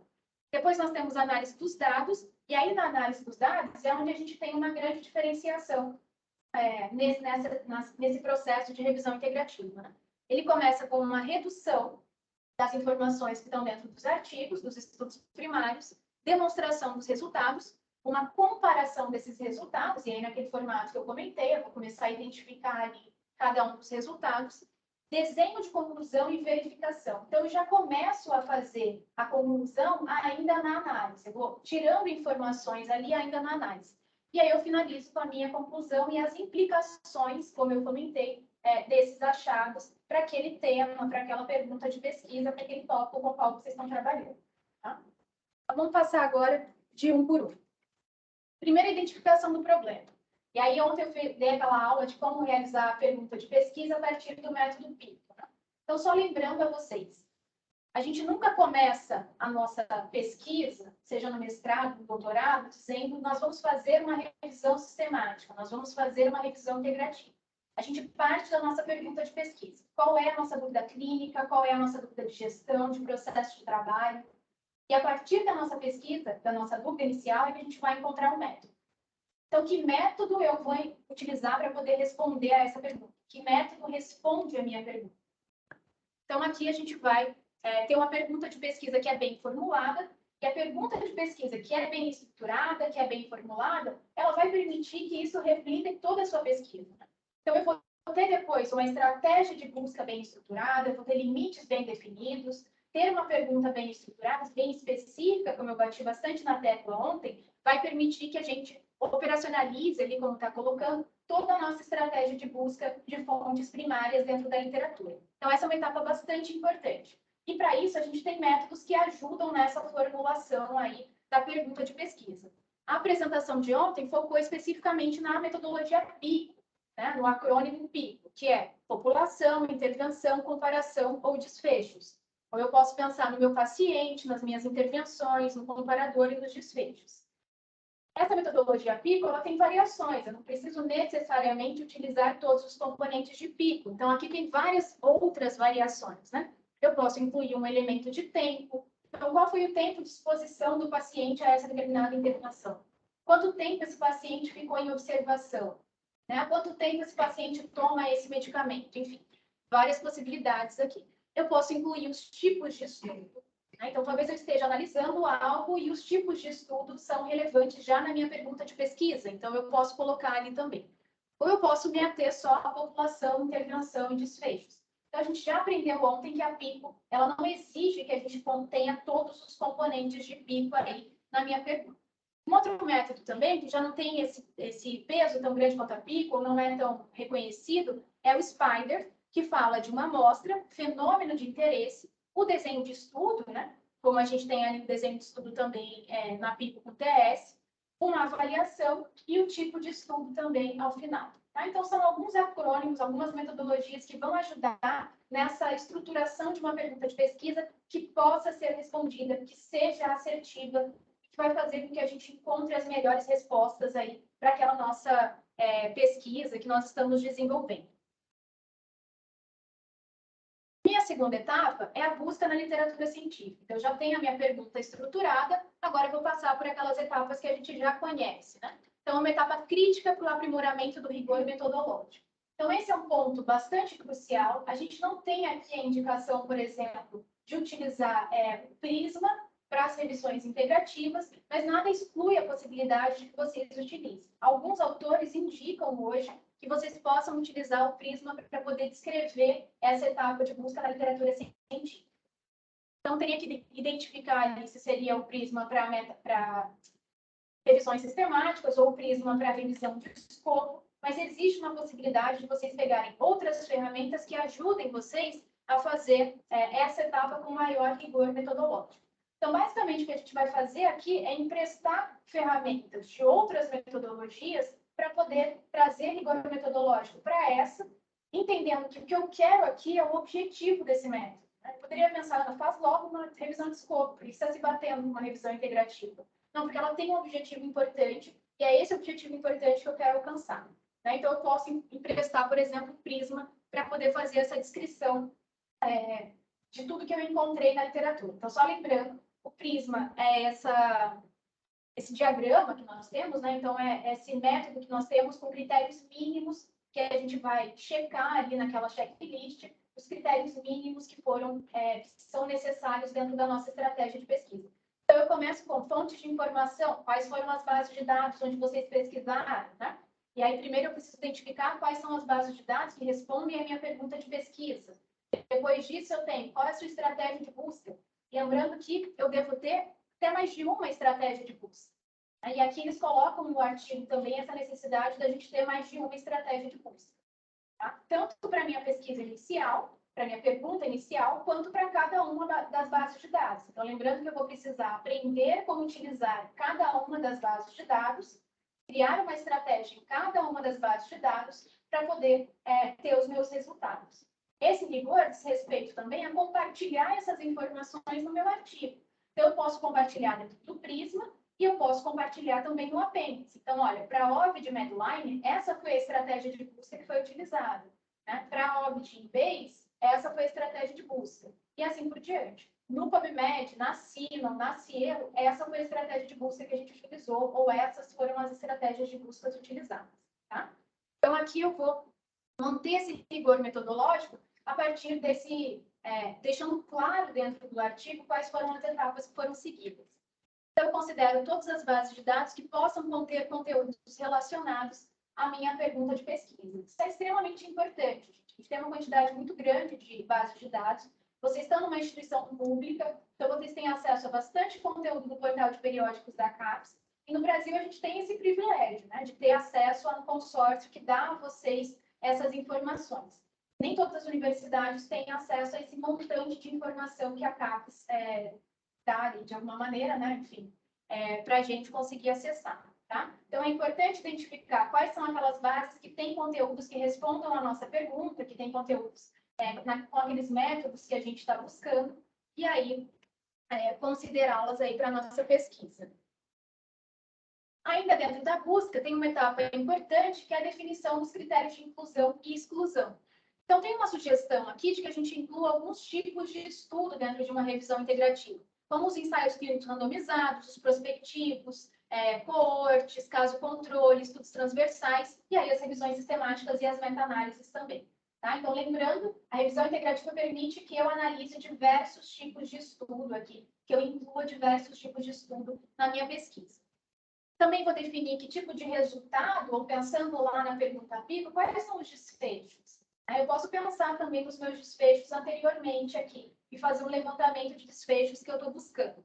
Depois nós temos a análise dos dados, e aí na análise dos dados é onde a gente tem uma grande diferenciação nesse processo de revisão integrativa. Né? Ele começa com uma redução das informações que estão dentro dos artigos, dos estudos primários, demonstração dos resultados, uma comparação desses resultados, e aí naquele formato que eu comentei, eu vou começar a identificar ali cada um dos resultados, desenho de conclusão e verificação. Então, eu já começo a fazer a conclusão ainda na análise. Eu vou tirando informações ali ainda na análise. E aí eu finalizo com a minha conclusão e as implicações, como eu comentei, desses achados para aquele tema, para aquela pergunta de pesquisa, para aquele tópico com o qual vocês estão trabalhando. Tá? Então, vamos passar agora de um por um. Primeiro, a identificação do problema. E aí, ontem eu dei aquela aula de como realizar a pergunta de pesquisa a partir do método PICO. Né? Então, só lembrando a vocês, a gente nunca começa a nossa pesquisa, seja no mestrado, no doutorado, dizendo nós vamos fazer uma revisão sistemática, nós vamos fazer uma revisão integrativa. A gente parte da nossa pergunta de pesquisa. Qual é a nossa dúvida clínica? Qual é a nossa dúvida de gestão, de processo de trabalho? E a partir da nossa pesquisa, da nossa dúvida inicial, é que a gente vai encontrar um método. Então, que método eu vou utilizar para poder responder a essa pergunta? Que método responde a minha pergunta? Então, aqui a gente vai ter uma pergunta de pesquisa que é bem formulada, e a pergunta de pesquisa que é bem estruturada, que é bem formulada, ela vai permitir que isso reflita em toda a sua pesquisa. Então, eu vou ter depois uma estratégia de busca bem estruturada, eu vou ter limites bem definidos, ter uma pergunta bem estruturada, bem específica, como eu bati bastante na tecla ontem, vai permitir que a gente operacionalize ali, como está colocando, toda a nossa estratégia de busca de fontes primárias dentro da literatura. Então, essa é uma etapa bastante importante. E, para isso, a gente tem métodos que ajudam nessa formulação aí da pergunta de pesquisa. A apresentação de ontem focou especificamente na metodologia PICO, né, no acrônimo PICO, que é população, intervenção, comparação ou desfechos. Ou eu posso pensar no meu paciente, nas minhas intervenções, no comparador e nos desfechos. Essa metodologia PICO, ela tem variações, eu não preciso necessariamente utilizar todos os componentes de PICO. Então, aqui tem várias outras variações, né? Eu posso incluir um elemento de tempo. Então, qual foi o tempo de exposição do paciente a essa determinada intervenção? Quanto tempo esse paciente ficou em observação? Né? Há quanto tempo esse paciente toma esse medicamento? Enfim, várias possibilidades aqui. Eu posso incluir os tipos de estudo. Né? Então, talvez eu esteja analisando algo e os tipos de estudo são relevantes já na minha pergunta de pesquisa. Então, eu posso colocar ali também. Ou eu posso me ater só à população, intervenção e desfechos. Então, a gente já aprendeu ontem que a PICO, ela não exige que a gente contenha todos os componentes de PICO aí na minha pergunta. Um outro método também, que já não tem esse peso tão grande quanto a PICO, ou não é tão reconhecido, é o SPIDER, que fala de uma amostra, fenômeno de interesse, o desenho de estudo, né? Como a gente tem ali o desenho de estudo também na PICO com TS, uma avaliação e o tipo de estudo também ao final. Tá? Então, são alguns acrônimos, algumas metodologias que vão ajudar nessa estruturação de uma pergunta de pesquisa que possa ser respondida, que seja assertiva, que vai fazer com que a gente encontre as melhores respostas aí para aquela nossa pesquisa que nós estamos desenvolvendo. Minha segunda etapa é a busca na literatura científica. Então, eu já tenho a minha pergunta estruturada, agora eu vou passar por aquelas etapas que a gente já conhece, né? Então, é uma etapa crítica para o aprimoramento do rigor metodológico. Então, esse é um ponto bastante crucial. A gente não tem aqui a indicação, por exemplo, de utilizar o Prisma para as revisões integrativas, mas nada exclui a possibilidade de que vocês utilizem. Alguns autores indicam hoje que vocês possam utilizar o Prisma para poder descrever essa etapa de busca na literatura científica. Então, teria que identificar se seria o Prisma para revisões sistemáticas ou o Prisma para revisão de escopo, mas existe uma possibilidade de vocês pegarem outras ferramentas que ajudem vocês a fazer essa etapa com maior rigor metodológico. Então, basicamente, o que a gente vai fazer aqui é emprestar ferramentas de outras metodologias para poder trazer rigor metodológico para essa, entendendo que o que eu quero aqui é o objetivo desse método. Né? Eu poderia pensar, faz logo uma revisão de escopo, precisa se batendo numa revisão integrativa. Não, porque ela tem um objetivo importante, e é esse objetivo importante que eu quero alcançar. Né? Então, eu posso emprestar, por exemplo, o Prisma para poder fazer essa descrição de tudo que eu encontrei na literatura. Então, só lembrando, o Prisma é esse diagrama que nós temos, né? Então, é esse método que nós temos com critérios mínimos que a gente vai checar ali naquela checklist, os critérios mínimos que são necessários dentro da nossa estratégia de pesquisa. Então, eu começo com fontes de informação, quais foram as bases de dados onde vocês pesquisaram, né? E aí, primeiro, eu preciso identificar quais são as bases de dados que respondem à minha pergunta de pesquisa. Depois disso, eu tenho qual é a sua estratégia de busca. Lembrando que eu devo ter até mais de uma estratégia de busca. E aqui eles colocam no artigo também essa necessidade da gente ter mais de uma estratégia de busca. Tá? Tanto para a minha pesquisa inicial, para a minha pergunta inicial, quanto para cada uma das bases de dados. Então, lembrando que eu vou precisar aprender como utilizar cada uma das bases de dados, criar uma estratégia em cada uma das bases de dados para poder ter os meus resultados. Esse rigor diz respeito também a compartilhar essas informações no meu artigo. Então, eu posso compartilhar dentro do Prisma e eu posso compartilhar também no apêndice. Então, olha, para a OBIT de Medline, essa foi a estratégia de busca que foi utilizada. Né? Para a OBIT em Base, essa foi a estratégia de busca. E assim por diante. No PubMed, na Sinon, na Cielo, essa foi a estratégia de busca que a gente utilizou, ou essas foram as estratégias de busca utilizadas. Tá? Então, aqui eu vou manter esse rigor metodológico a partir desse, deixando claro dentro do artigo quais foram as etapas que foram seguidas. Então, eu considero todas as bases de dados que possam conter conteúdos relacionados à minha pergunta de pesquisa. Isso é extremamente importante. A gente tem uma quantidade muito grande de bases de dados. Vocês estão numa instituição pública, então vocês têm acesso a bastante conteúdo no portal de periódicos da CAPES. E no Brasil, a gente tem esse privilégio, né, de ter acesso a um consórcio que dá a vocês essas informações. Nem todas as universidades têm acesso a esse montante de informação que a CAPES dá ali, de alguma maneira, né? Enfim, para a gente conseguir acessar. Tá? Então, é importante identificar quais são aquelas bases que têm conteúdos que respondam à nossa pergunta, que têm conteúdos com aqueles métodos que a gente está buscando, e aí considerá-las aí para a nossa pesquisa. Ainda dentro da busca, tem uma etapa importante, que é a definição dos critérios de inclusão e exclusão. Então, tem uma sugestão aqui de que a gente inclua alguns tipos de estudo dentro de uma revisão integrativa, como os ensaios clínicos randomizados, os prospectivos, coortes, caso-controle, estudos transversais, e aí as revisões sistemáticas e as meta-análises também. Tá? Então, lembrando, a revisão integrativa permite que eu analise diversos tipos de estudo aqui, que eu inclua diversos tipos de estudo na minha pesquisa. Também vou definir que tipo de resultado, ou pensando lá na pergunta pico, quais são os desfechos. Eu posso pensar também nos meus desfechos anteriormente aqui e fazer um levantamento de desfechos que eu estou buscando.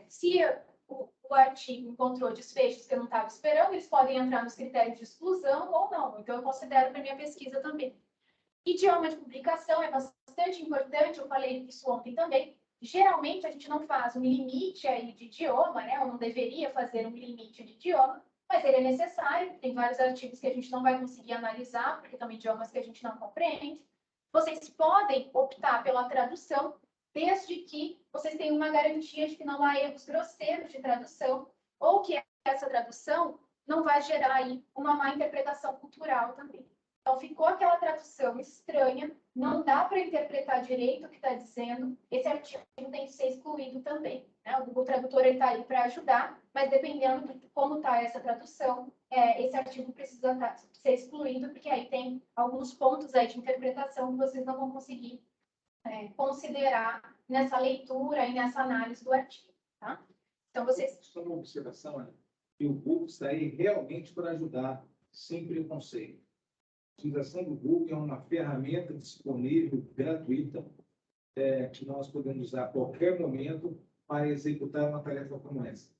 Se o artigo encontrou desfechos que eu não estava esperando, eles podem entrar nos critérios de exclusão ou não. Então, eu considero para minha pesquisa também. Idioma de publicação é bastante importante, eu falei isso ontem também. Geralmente, a gente não faz um limite aí de idioma, né? Eu não deveria fazer um limite de idioma, mas ele é necessário. Tem vários artigos que a gente não vai conseguir analisar, porque são idiomas que a gente não compreende. Vocês podem optar pela tradução, desde que vocês tenham uma garantia de que não há erros grosseiros de tradução, ou que essa tradução não vai gerar aí uma má interpretação cultural também. Então, ficou aquela tradução estranha, não dá para interpretar direito o que está dizendo, esse artigo tem que ser excluído também. Né? O Google Tradutor está aí para ajudar, mas dependendo de como está essa tradução, esse artigo precisa ser excluído, porque aí tem alguns pontos aí de interpretação que vocês não vão conseguir considerar nessa leitura e nessa análise do artigo. Tá? Então, vocês... Só uma observação, né? E o Google está aí realmente para ajudar, sem preconceito. A utilização do Google é uma ferramenta disponível, gratuita, que nós podemos usar a qualquer momento para executar uma tarefa como essa.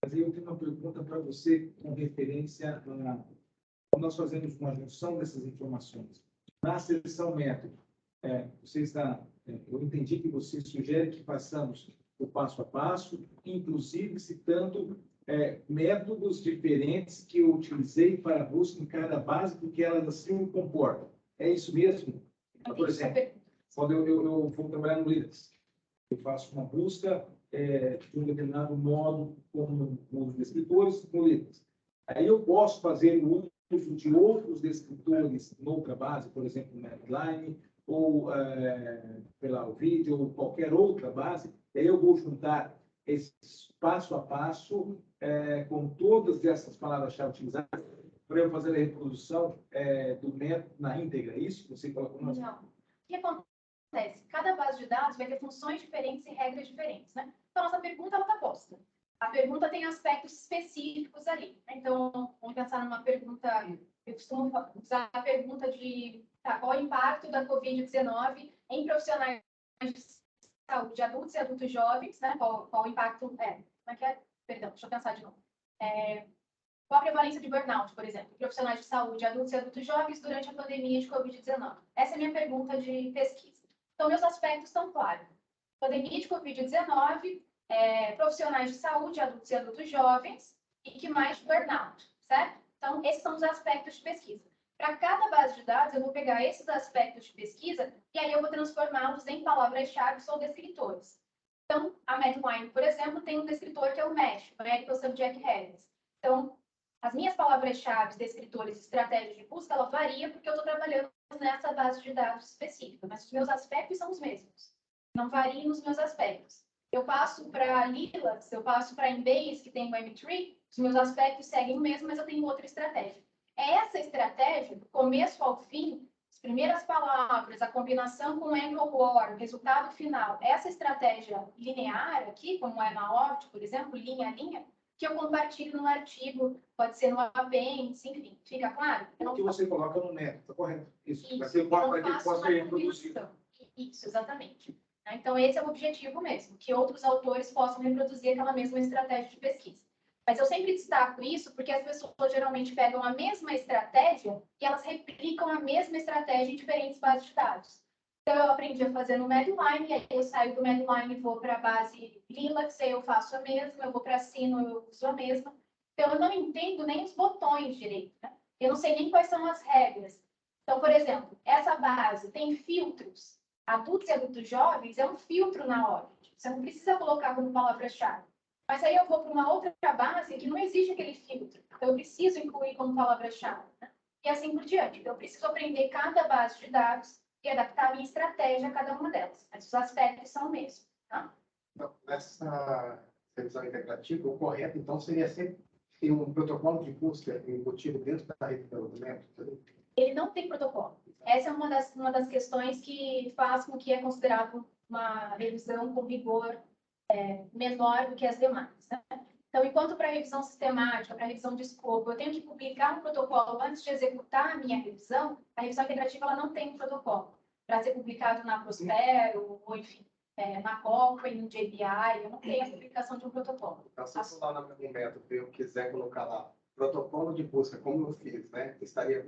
Mas eu tenho uma pergunta para você com referência a nós fazemos uma junção dessas informações. Na seção método, eu entendi que você sugere que façamos o passo a passo, inclusive citando métodos diferentes que eu utilizei para a busca em cada base, porque elas assim comportam. É isso mesmo? Por exemplo, quando eu vou trabalhar no Linux, eu faço uma busca de um determinado modo, como os descritores no Linux. Aí eu posso fazer o uso de outros descritores noutra base, por exemplo, Medline, ou pela vídeo, ou qualquer outra base. Aí eu vou juntar esse passo a passo com todas essas palavras-chave utilizadas para eu fazer a reprodução do método na íntegra. Isso que você colocou? Não. O que acontece? Cada base de dados vai ter funções diferentes e regras diferentes, né? Então, a nossa pergunta está posta. a pergunta tem aspectos específicos ali. Então, vamos pensar numa pergunta, eu costumo usar a pergunta de qual o impacto da Covid-19 em profissionais de saúde, adultos e adultos jovens, né? Qual o impacto, como é que é? Perdão, deixa eu pensar de novo. Qual a prevalência de burnout, por exemplo, profissionais de saúde, adultos e adultos jovens durante a pandemia de Covid-19? Essa é a minha pergunta de pesquisa. Então, meus aspectos estão claros. Pandemia de Covid-19, profissionais de saúde, adultos e adultos jovens, e que mais burnout, certo? Então, esses são os aspectos de pesquisa. Para cada base de dados, eu vou pegar esses aspectos de pesquisa e aí eu vou transformá-los em palavras-chave ou descritores. Então, a Medline, por exemplo, tem um descritor que é o MESH, Medical Subject Headings. Então, as minhas palavras-chave, descritores e estratégias de busca, ela varia porque eu estou trabalhando nessa base de dados específica, mas os meus aspectos são os mesmos. Não variam os meus aspectos. Eu passo para Lilacs, eu passo para Embase, que tem o M3, os meus aspectos seguem o mesmo, mas eu tenho outra estratégia. É essa estratégia, do começo ao fim, as primeiras palavras, a combinação com o end of word, o resultado final, essa estratégia linear aqui, como é na Opt, por exemplo, linha a linha, que eu compartilho no artigo, pode ser no apêndice, enfim, fica claro? O que você coloca no método, tá correto? Isso, para que ele possa reproduzir. Isso, exatamente. Então, esse é o objetivo mesmo, que outros autores possam reproduzir aquela mesma estratégia de pesquisa. Mas eu sempre destaco isso porque as pessoas geralmente pegam a mesma estratégia e elas replicam a mesma estratégia em diferentes bases de dados. Então, eu aprendi a fazer no Medline, e aí eu saio do Medline e vou para a base Lilacs, aí eu faço a mesma, eu vou para Sino, eu uso a mesma. Então, eu não entendo nem os botões direito, né? Eu não sei nem quais são as regras. Então, por exemplo, essa base tem filtros. Adultos e adultos jovens é um filtro na Opt. Você não precisa colocar como palavra-chave. Mas aí eu vou para uma outra base que não existe aquele filtro. Então, eu preciso incluir como palavra-chave. Né? E assim por diante. Então, eu preciso aprender cada base de dados e adaptar a minha estratégia a cada uma delas. Mas os aspectos são o mesmo. Tá? Então, nessa revisão integrativa, o correto, então, seria sempre ter um protocolo de busca embutido dentro da rede de desenvolvimento? Ele não tem protocolo. Essa é uma das questões que faz com que é considerado uma revisão com rigor menor do que as demais. Né? Então, enquanto para a revisão sistemática, para a revisão de escopo, eu tenho que publicar um protocolo antes de executar a minha revisão, a revisão integrativa ela não tem um protocolo para ser publicado na Prospero, ou enfim, na Cochrane, no JBI, eu não tenho a publicação de um protocolo. Então, se eu lá no método e eu quiser colocar lá protocolo de busca, como eu fiz, né? Estaria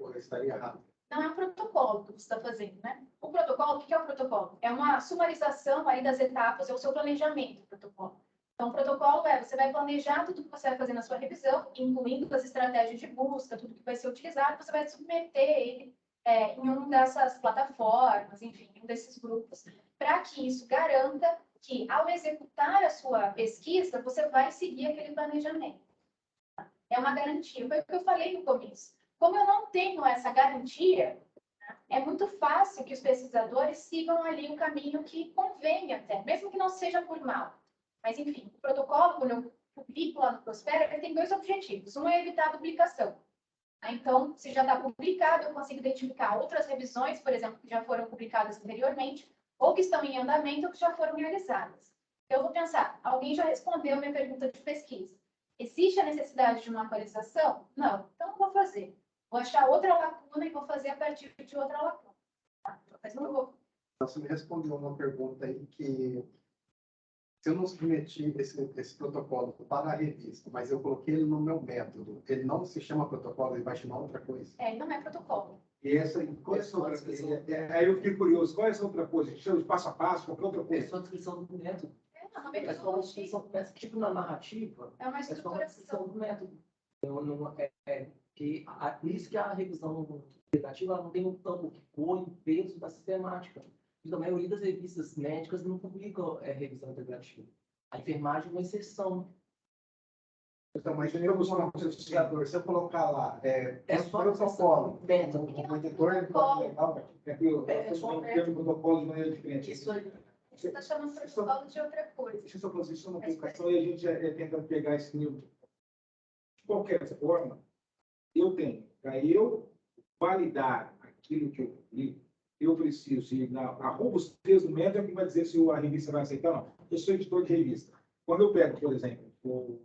errado. Não é um protocolo que você está fazendo, né? O protocolo, o que é o protocolo? É uma sumarização aí das etapas, é o seu planejamento, o protocolo. Então, o protocolo você vai planejar tudo que você vai fazer na sua revisão, incluindo as estratégias de busca, tudo que vai ser utilizado, você vai submeter ele em uma dessas plataformas, enfim, em um desses grupos, para que isso garanta que, ao executar a sua pesquisa, você vai seguir aquele planejamento. É uma garantia. Foi o que eu falei no começo. Como eu não tenho essa garantia, é muito fácil que os pesquisadores sigam ali o caminho que convém até, mesmo que não seja por mal. Mas, enfim, o protocolo, quando eu publico lá no Prospera, ele tem dois objetivos. Um é evitar a duplicação. Então, se já está publicado, eu consigo identificar outras revisões, por exemplo, que já foram publicadas anteriormente, ou que estão em andamento ou que já foram realizadas. Eu vou pensar, alguém já respondeu minha pergunta de pesquisa. Existe a necessidade de uma atualização? Não. Então, eu vou fazer. Vou achar outra lacuna e vou fazer a partir de outra lacuna. Tá? Mas não vou. Então, você me respondeu uma pergunta aí que, se eu não submeti esse protocolo para a revista, mas eu coloquei ele no meu método, ele não se chama protocolo, ele vai chamar outra coisa? Ele não é protocolo. E qual é essa outra coisa? Aí eu fiquei curioso, qual é essa outra coisa? Chama de passo a passo, qualquer outra É coisa? só a descrição do método. Não, É só uma descrição do método, tipo na narrativa. é uma É só uma descrição estruturação. do método. Então, por isso que a revisão integrativa não tem um campo que põe o peso da sistemática. Porque a maioria das revistas médicas não publicam revisão integrativa. A enfermagem é uma exceção. Então, mas se eu colocar lá, É só protocolo, método. o editor ele pode legal, É só um protocolo de maneira diferente. Isso aí. Você está chamando protocolo de outra coisa. Deixa eu só fazer isso numa publicação e a gente tenta pegar esse nível. De qualquer forma, eu tenho, para eu validar aquilo que eu publico, eu preciso ir a robustez do método que vai dizer se a revista vai aceitar ou não. Eu sou editor de revista. Quando eu pego, por exemplo, eu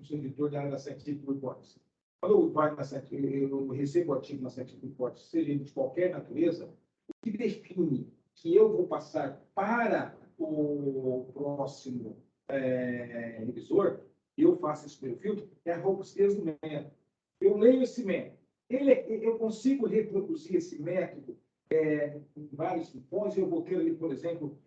sou editor da área da Scientific Reports. Quando eu recebo artigo na Scientific Reports, seja de qualquer natureza, o que define que eu vou passar para o próximo revisor, eu faço esse primeiro filtro, é a robustez do método. Eu leio esse método. Eu consigo reproduzir esse método em vários simpósios, eu vou ter ali, por exemplo,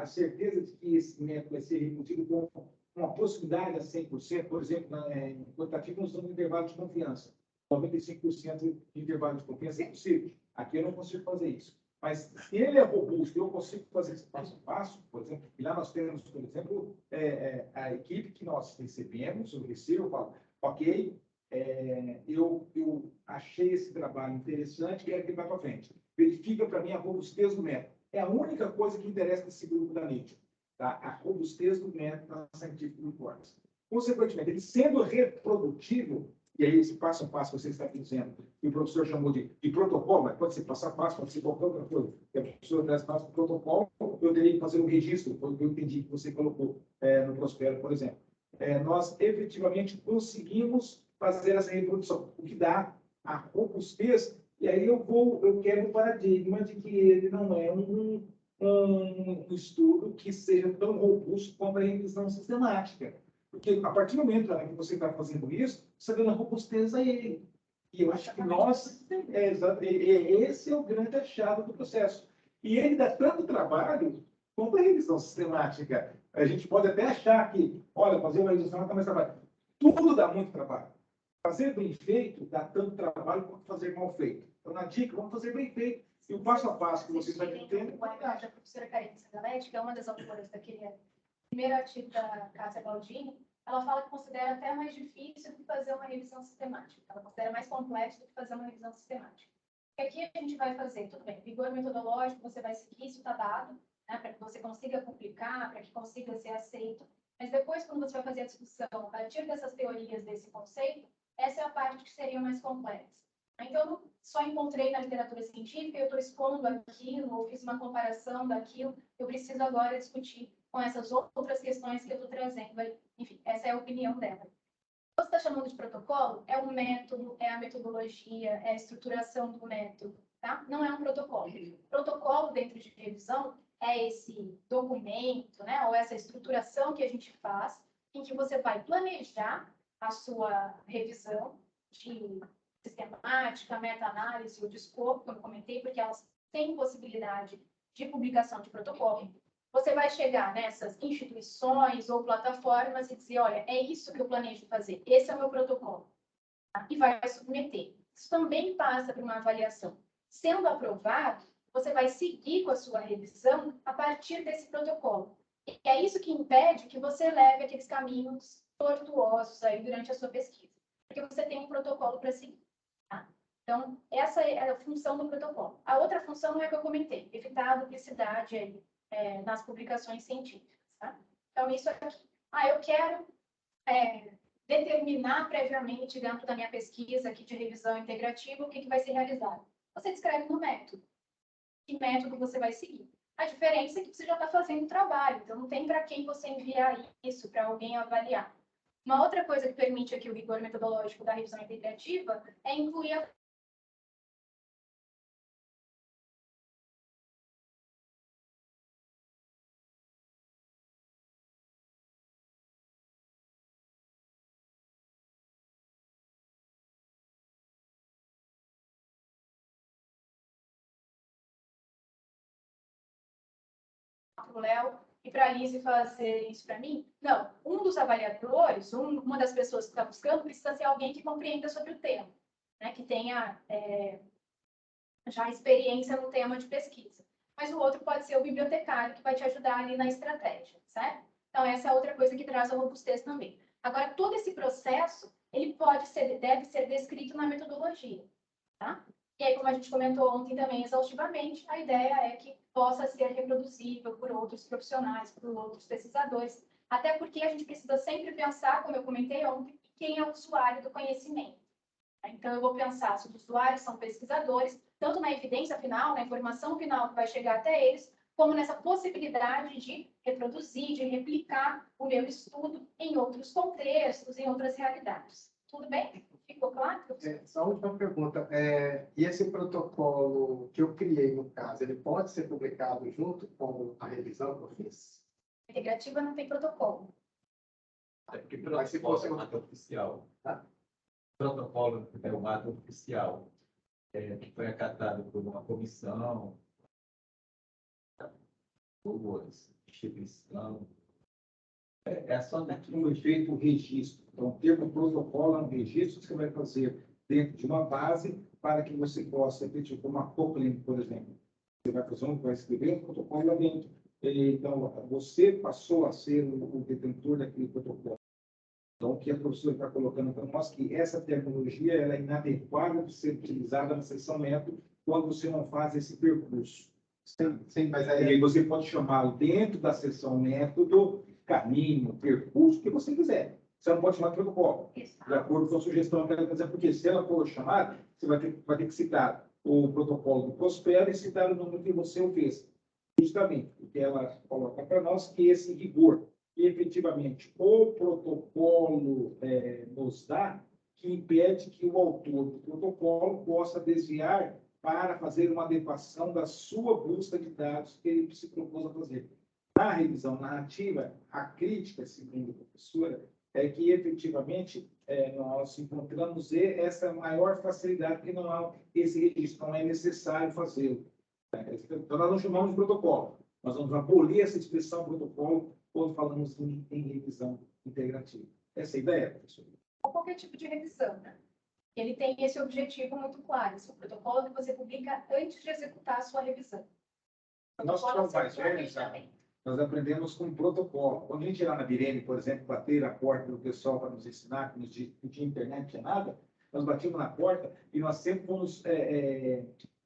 a certeza de que esse método vai ser reproduzido com uma proximidade a 100%, por exemplo, em quantitativo, nós usamos intervalo de confiança. 95% de intervalo de confiança é possível. Aqui eu não consigo fazer isso. Mas se ele é robusto, eu consigo fazer esse passo a passo, por exemplo, e lá nós temos, por exemplo, a equipe que nós recebemos, eu recebo, eu falo, ok, eu achei esse trabalho interessante, quero que vá para frente. Verifica para mim a robustez do método. É a única coisa que interessa nesse grupo da Nature, tá? A robustez do método da Scientific Reports. Consequentemente, ele sendo reprodutível, e aí esse passo a passo que você está dizendo, que o professor chamou de protocolo, mas pode ser passo a passo, pode ser qualquer outra coisa. E a professora traz passo para o protocolo, eu teria que fazer um registro, foi o que eu entendi que você colocou no Prospero, por exemplo. Nós efetivamente conseguimos fazer essa reprodução, o que dá a robustez, e aí eu quero o paradigma de que ele não é um estudo que seja tão robusto quanto a revisão sistemática. Porque a partir do momento que você está fazendo isso, você está dando robustez a ele. E eu acho que esse é o grande achado do processo. E ele dá tanto trabalho quanto a revisão sistemática. A gente pode até achar que, olha, fazer uma revisão dá mais trabalho. Tudo dá muito trabalho. Fazer bem feito dá tanto trabalho quanto fazer mal feito. Então, na dica, vamos fazer bem feito. E o passo a passo que vocês vão ter... A professora Karine Sandaletti, que é uma das autoras daquele primeiro artigo da Cássia Baldini, ela fala que considera até mais difícil do que fazer uma revisão sistemática. Ela considera mais complexo do que fazer uma revisão sistemática. O que aqui a gente vai fazer? Tudo bem, rigor metodológico, você vai seguir, isso está dado, né, para que você consiga publicar, para que consiga ser aceito. Mas depois, quando você vai fazer a discussão a partir dessas teorias, desse conceito, essa é a parte que seria mais complexa. Então, eu não só encontrei na literatura científica, eu estou expondo aquilo, ou fiz uma comparação daquilo, eu preciso agora discutir com essas outras questões que eu estou trazendo. Enfim, essa é a opinião dela. O que você está chamando de protocolo é o método, é a metodologia, é a estruturação do método, tá? Não é um protocolo. Protocolo dentro de revisão é esse documento, né, ou essa estruturação que a gente faz, em que você vai planejar a sua revisão de sistemática, meta-análise ou de escopo, como eu comentei, porque elas têm possibilidade de publicação de protocolo. Você vai chegar nessas instituições ou plataformas e dizer, olha, é isso que eu planejo fazer, esse é o meu protocolo. Tá? E vai submeter. Isso também passa por uma avaliação. Sendo aprovado, você vai seguir com a sua revisão a partir desse protocolo. E é isso que impede que você leve aqueles caminhos tortuosos aí durante a sua pesquisa. Porque você tem um protocolo para seguir. Tá? Então, essa é a função do protocolo. A outra função é a que eu comentei, evitar a duplicidade aí, nas publicações científicas. Tá? Então, isso aqui. Eu quero determinar previamente, dentro da minha pesquisa aqui de revisão integrativa, o que vai ser realizado. Você descreve no método. Que método você vai seguir. A diferença é que você já está fazendo o trabalho, então não tem para quem você enviar isso, para alguém avaliar. Uma outra coisa que permite aqui o rigor metodológico da revisão integrativa é incluir a para o Léo e para a Lise fazer isso para mim? Não. Um dos avaliadores, uma das pessoas que está buscando, precisa ser alguém que compreenda sobre o tema, né? Que tenha já experiência no tema de pesquisa. Mas o outro pode ser o bibliotecário, que vai te ajudar ali na estratégia, certo? Então, essa é outra coisa que traz a robustez também. Agora, todo esse processo, ele deve ser descrito na metodologia, tá? E aí, como a gente comentou ontem também exaustivamente, a ideia é que possa ser reproduzível por outros profissionais, por outros pesquisadores, até porque a gente precisa sempre pensar, como eu comentei ontem, quem é o usuário do conhecimento. Então, eu vou pensar se os usuários são pesquisadores, tanto na evidência final, na informação final que vai chegar até eles, como nessa possibilidade de reproduzir, de replicar o meu estudo em outros contextos, em outras realidades. Tudo bem? Ficou claro? Só a última pergunta. E esse protocolo que eu criei, no caso, ele pode ser publicado junto com a revisão que eu fiz? Integrativa não tem protocolo. É porque Mas se protocolo fosse é um ato oficial. Tá? Protocolo é um ato oficial, que foi acatado por uma comissão, por instituição. É só um efeito registro. Então, o termo protocolo é um registro que você vai fazer dentro de uma base para que você possa ter, tipo, uma COCLIN, por exemplo. Você vai escrever um protocolo lá dentro. Então, você passou a ser o detentor daquele protocolo. Então, o que a professora está colocando para nós é que essa tecnologia ela é inadequada de ser utilizada na seção método quando você não faz esse percurso. Sim, mas E aí aí você pode chamá-lo dentro da seção método, caminho, percurso, o que você quiser. Você não pode chamar de protocolo, de acordo com a sugestão que ela está dizendo, porque se ela for chamada, você vai ter que citar o protocolo do Prospera e citar o número que você o fez. Justamente, porque ela coloca para nós que esse rigor que efetivamente o protocolo nos dá, que impede que o autor do protocolo possa desviar para fazer uma adequação da sua busca de dados que ele se propôs a fazer. Na revisão narrativa, a crítica, segundo a professora, é que efetivamente nós encontramos essa maior facilidade, que não há esse registro, não é necessário fazê-lo. Então, nós não chamamos de protocolo, nós vamos abolir essa expressão protocolo quando falamos em revisão integrativa. Essa é a ideia, professor? Qualquer tipo de revisão, né? Ele tem esse objetivo muito claro, esse protocolo que você publica antes de executar a sua revisão. Nós somos mais velhos, nós aprendemos com protocolo. Quando a gente ia lá na Birene, por exemplo, bater a porta do pessoal para nos ensinar, que não tinha internet, não tinha nada, nós batíamos na porta e nós sempre fomos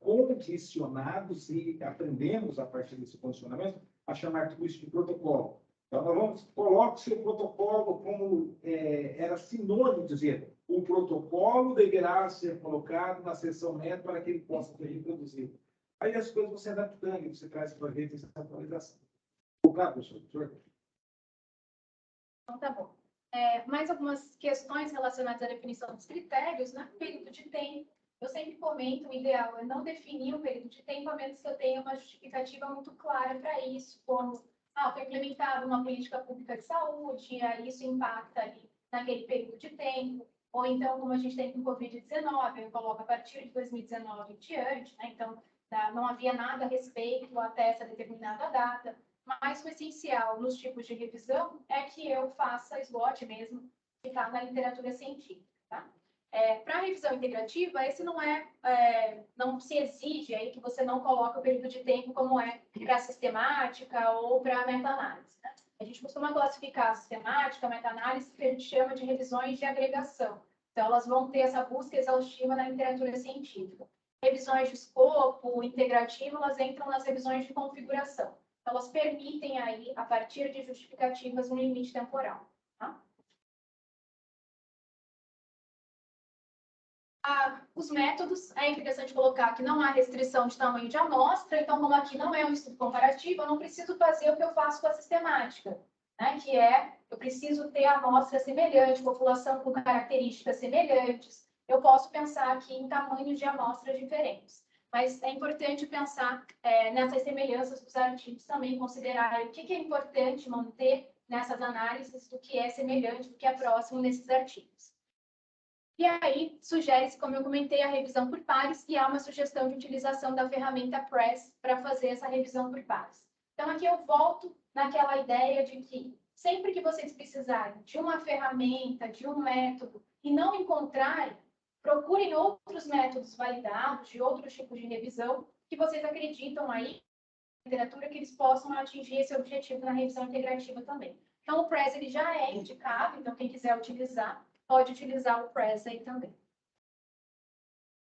condicionados e aprendemos, a partir desse condicionamento, a chamar tudo isso de protocolo. Então, nós vamos, coloque seu protocolo como era sinônimo de dizer, o protocolo deverá ser colocado na seção método para que ele possa ser reproduzido. Aí as coisas vão se adaptando e você traz para a gente essa atualização. Claro, professor. Então, tá bom. Mais algumas questões relacionadas à definição dos critérios, né? Período de tempo. Eu sempre comento, o ideal é não definir o período de tempo, a menos que eu tenha uma justificativa muito clara para isso, como foi implementada uma política pública de saúde, e aí isso impacta ali naquele período de tempo, ou então, como a gente tem com o Covid-19, eu coloco a partir de 2019 em diante, né? Então, não havia nada a respeito até essa determinada data, mas o essencial nos tipos de revisão é que eu faça SWOT mesmo, que está na literatura científica, tá? Para a revisão integrativa, esse não se exige aí que você não coloque o período de tempo como é para a sistemática ou para a meta-análise, né? A gente costuma classificar a sistemática, a meta-análise, que a gente chama de revisões de agregação. Então, elas vão ter essa busca exaustiva na literatura científica. Revisões de escopo, integrativo, elas entram nas revisões de configuração. Então, elas permitem aí, a partir de justificativas, um limite temporal. Tá? Os métodos, é interessante colocar que não há restrição de tamanho de amostra, então, como aqui não é um estudo comparativo, eu não preciso fazer o que eu faço com a sistemática, né? Que eu preciso ter amostra semelhante, população com características semelhantes. Eu posso pensar aqui em tamanhos de amostras diferentes. Mas é importante pensar nessas semelhanças dos artigos também, considerar o que é importante manter nessas análises do que é semelhante, do que é próximo nesses artigos. E aí, sugere-se, como eu comentei, a revisão por pares, e há uma sugestão de utilização da ferramenta PRESS para fazer essa revisão por pares. Então, aqui eu volto naquela ideia de que, sempre que vocês precisarem de uma ferramenta, de um método, e não encontrarem, procurem outros métodos validados, de outros tipos de revisão, que vocês acreditam aí, na literatura, que eles possam atingir esse objetivo na revisão integrativa também. Então, o PRESS ele já é indicado, então quem quiser utilizar, pode utilizar o PRESS aí também.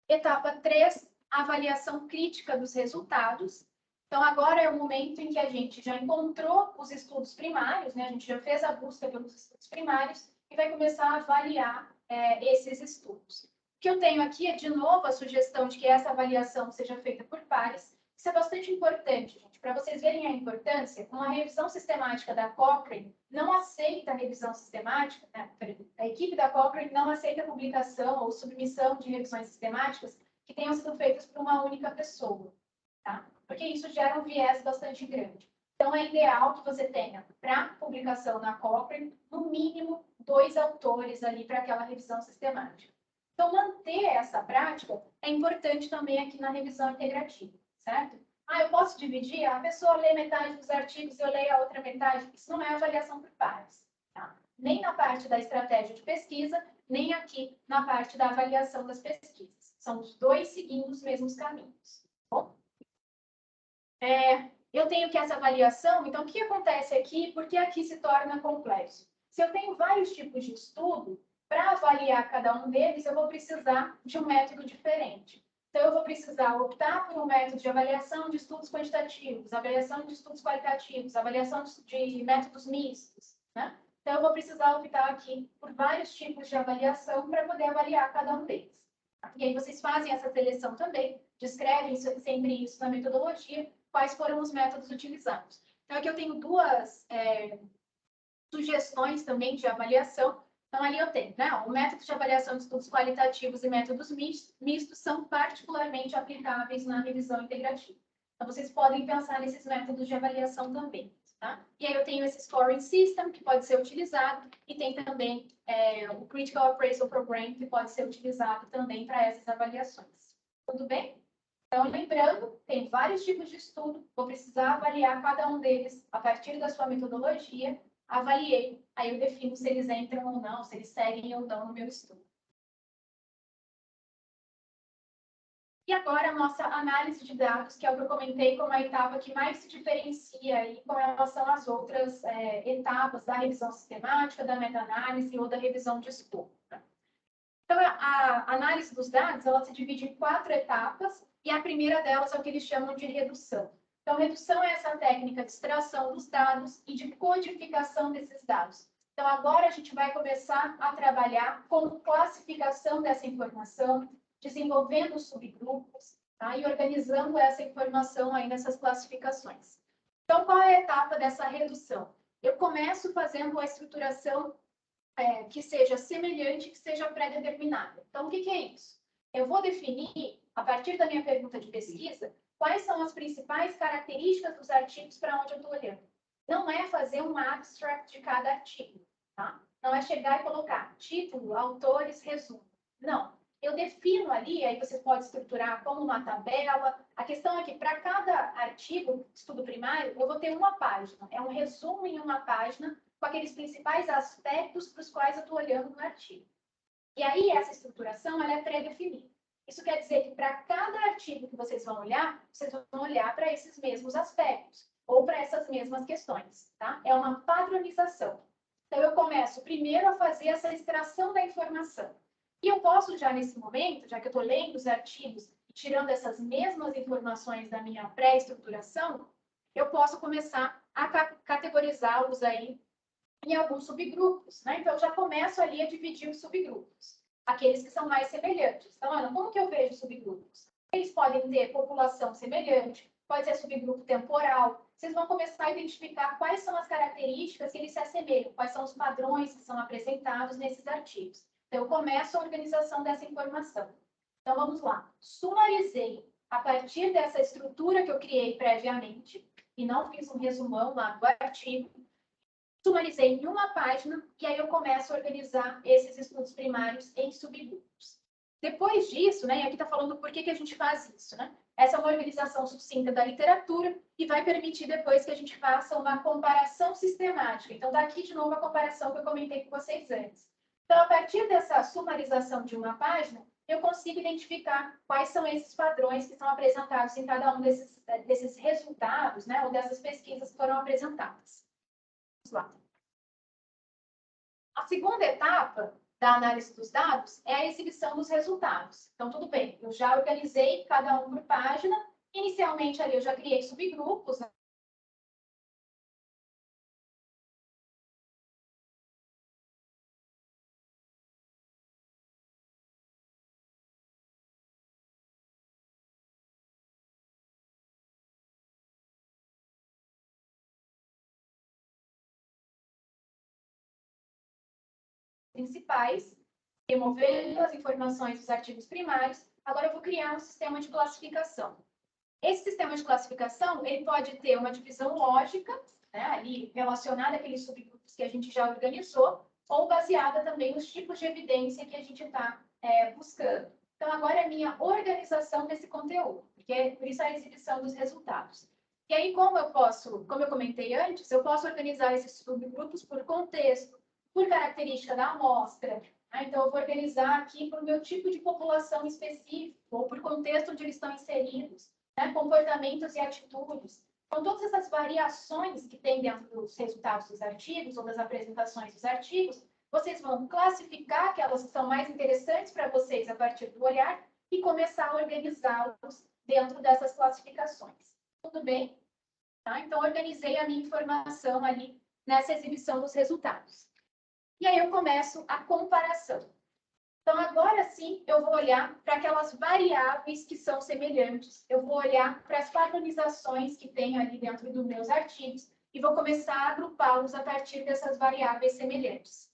Etapa 3, avaliação crítica dos resultados. Então, agora é o momento em que a gente já encontrou os estudos primários, né? A gente já fez a busca pelos estudos primários e vai começar a avaliar esses estudos. O que eu tenho aqui é, de novo, a sugestão de que essa avaliação seja feita por pares. Isso é bastante importante, gente. Para vocês verem a importância, uma revisão sistemática da Cochrane não aceita a revisão sistemática, né? A equipe da Cochrane não aceita a publicação ou submissão de revisões sistemáticas que tenham sido feitas por uma única pessoa, tá? Porque isso gera um viés bastante grande. Então, é ideal que você tenha, para publicação na Cochrane, no mínimo 2 autores ali para aquela revisão sistemática. Então, manter essa prática é importante também aqui na revisão integrativa, certo? Ah, eu posso dividir? A pessoa lê metade dos artigos e eu leio a outra metade. Isso não é avaliação por pares, tá? Nem na parte da estratégia de pesquisa, nem aqui na parte da avaliação das pesquisas. São os dois seguindo os mesmos caminhos. Bom? Eu tenho que essa avaliação, então o que acontece aqui? Por que aqui se torna complexo? Se eu tenho vários tipos de estudo, para avaliar cada um deles, eu vou precisar de um método diferente. Então, eu vou precisar optar por um método de avaliação de estudos quantitativos, avaliação de estudos qualitativos, avaliação de métodos mistos, né? Então, eu vou precisar optar aqui por vários tipos de avaliação para poder avaliar cada um deles. E aí, vocês fazem essa seleção também, descrevem sempre isso na metodologia, quais foram os métodos utilizados. Então, aqui eu tenho duas sugestões também de avaliação. Então, ali eu tenho, né? O método de avaliação de estudos qualitativos e métodos mistos são particularmente aplicáveis na revisão integrativa. Então, vocês podem pensar nesses métodos de avaliação também, tá? E aí eu tenho esse scoring system, que pode ser utilizado, e tem também o Critical Appraisal Program, que pode ser utilizado também para essas avaliações. Tudo bem? Então, lembrando, tem vários tipos de estudo, vou precisar avaliar cada um deles a partir da sua metodologia. Avaliei, aí eu defino se eles entram ou não, se eles seguem ou não no meu estudo. E agora a nossa análise de dados, que é o que eu comentei como a etapa que mais se diferencia aí com relação às outras etapas da revisão sistemática, da meta-análise ou da revisão de escopo. Então, a análise dos dados, ela se divide em 4 etapas, e a primeira delas é o que eles chamam de redução. Então, redução é essa técnica de extração dos dados e de codificação desses dados. Então, agora a gente vai começar a trabalhar com classificação dessa informação, desenvolvendo subgrupos, tá? E organizando essa informação aí nessas classificações. Então, qual é a etapa dessa redução? Eu começo fazendo a estruturação que seja semelhante, que seja pré-determinada. Então, o que é isso? Eu vou definir, a partir da minha pergunta de pesquisa, quais são as principais características dos artigos para onde eu estou olhando. Não é fazer um abstract de cada artigo, tá? Não é chegar e colocar título, autores, resumo. Não. Eu defino ali, aí você pode estruturar como uma tabela. A questão é que para cada artigo, estudo primário, eu vou ter uma página. É um resumo em uma página com aqueles principais aspectos para os quais eu estou olhando no artigo. E aí, essa estruturação, ela é pré-definida. Isso quer dizer que para cada artigo que vocês vão olhar para esses mesmos aspectos, ou para essas mesmas questões, tá? É uma padronização. Então, eu começo primeiro a fazer essa extração da informação. E eu posso já nesse momento, já que eu estou lendo os artigos e tirando essas mesmas informações da minha pré-estruturação, eu posso começar a categorizá-los aí em alguns subgrupos, né? Então, eu já começo ali a dividir os subgrupos, aqueles que são mais semelhantes. Então, Ana, como que eu vejo subgrupos? Eles podem ter população semelhante, pode ser subgrupo temporal. Vocês vão começar a identificar quais são as características que eles se assemelham, quais são os padrões que são apresentados nesses artigos. Então, eu começo a organização dessa informação. Então, vamos lá. Sumarizei a partir dessa estrutura que eu criei previamente, e não fiz um resumão lá do artigo, sumarizei em uma página, e aí eu começo a organizar esses estudos primários em subgrupos. Depois disso, né, e aqui está falando por que a gente faz isso, né? Essa é uma organização sucinta da literatura e vai permitir depois que a gente faça uma comparação sistemática. Então, daqui de novo a comparação que eu comentei com vocês antes. Então, a partir dessa sumarização de uma página, eu consigo identificar quais são esses padrões que são apresentados em cada um desses resultados, né, ou dessas pesquisas que foram apresentadas. Vamos lá. A segunda etapa da análise dos dados é a exibição dos resultados. Então, tudo bem, eu já organizei cada um por página. Inicialmente, ali, eu já criei subgrupos, né? principais, removendo as informações dos artigos primários. Agora eu vou criar um sistema de classificação. Esse sistema de classificação, ele pode ter uma divisão lógica, né, ali relacionada àqueles subgrupos que a gente já organizou, ou baseada também nos tipos de evidência que a gente está buscando. Então, agora é a minha organização desse conteúdo, porque por isso a exibição dos resultados. E aí, como eu comentei antes, eu posso organizar esses subgrupos por contexto, por característica da amostra. Né? Então, eu vou organizar aqui por meu tipo de população específico, ou por contexto onde eles estão inseridos, né? Comportamentos e atitudes. Então, todas essas variações que tem dentro dos resultados dos artigos, ou das apresentações dos artigos, vocês vão classificar aquelas que são mais interessantes para vocês a partir do olhar e começar a organizá-los dentro dessas classificações. Tudo bem? Tá? Então, organizei a minha informação ali nessa exibição dos resultados. E aí eu começo a comparação. Então, agora sim, eu vou olhar para aquelas variáveis que são semelhantes. Eu vou olhar para as padronizações que tem ali dentro dos meus artigos e vou começar a agrupá-los a partir dessas variáveis semelhantes.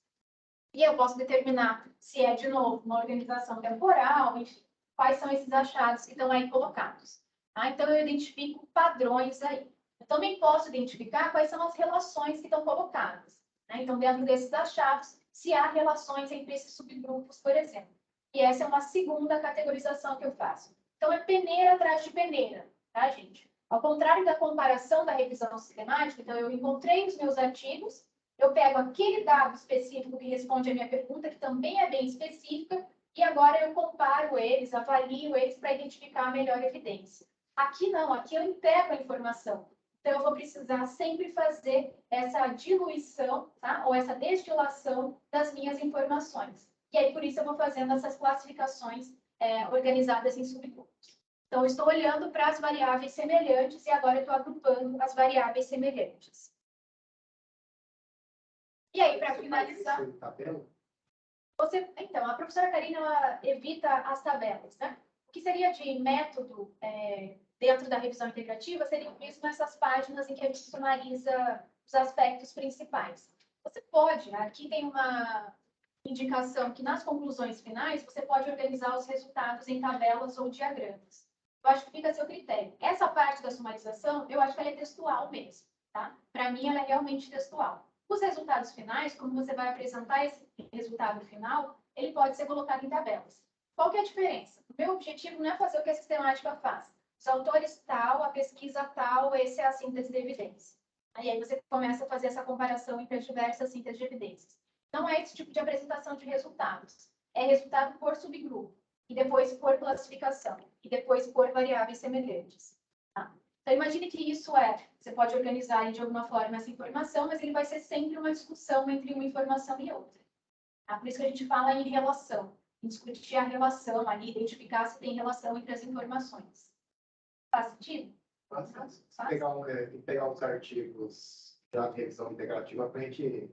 E eu posso determinar se é, de novo, uma organização temporal, enfim, quais são esses achados que estão aí colocados. Tá? Então, eu identifico padrões aí. Eu também posso identificar quais são as relações que estão colocadas. Né? Então, dentro desses achados, se há relações entre esses subgrupos, por exemplo. E essa é uma segunda categorização que eu faço. Então, é peneira atrás de peneira, tá, gente? Ao contrário da comparação da revisão sistemática, então, eu encontrei os meus artigos, eu pego aquele dado específico que responde à minha pergunta, que também é bem específica, e agora eu comparo eles, avalio eles para identificar a melhor evidência. Aqui não, aqui eu integro a informação. Então, eu vou precisar sempre fazer essa diluição, tá? Ou essa destilação das minhas informações. E aí, por isso, eu vou fazendo essas classificações organizadas em subgrupos. Então, eu estou olhando para as variáveis semelhantes e agora eu estou agrupando as variáveis semelhantes. E aí, para finalizar... Então, a professora Karina ela evita as tabelas, né? O que seria de método dentro da revisão integrativa seriam mesmo essas páginas em que a gente sumariza os aspectos principais. Você pode, aqui tem uma indicação que nas conclusões finais você pode organizar os resultados em tabelas ou diagramas. Eu acho que fica a seu critério. Essa parte da sumarização, eu acho que ela é textual mesmo, tá? Para mim, ela é realmente textual. Os resultados finais, como você vai apresentar esse resultado final, ele pode ser colocado em tabelas. Qual que é a diferença? O meu objetivo não é fazer o que a sistemática faz. Os autores tal, a pesquisa tal, essa é a síntese de evidência. Aí você começa a fazer essa comparação entre as diversas sínteses de evidências. Não é esse tipo de apresentação de resultados. É resultado por subgrupo, e depois por classificação, e depois por variáveis semelhantes. Tá? Então, imagine que isso você pode organizar de alguma forma essa informação, mas ele vai ser sempre uma discussão entre uma informação e outra. Tá? Por isso que a gente fala em relação, em discutir a relação ali, identificar se tem relação entre as informações. Faz sentido? Pegar os artigos da revisão integrativa para a gente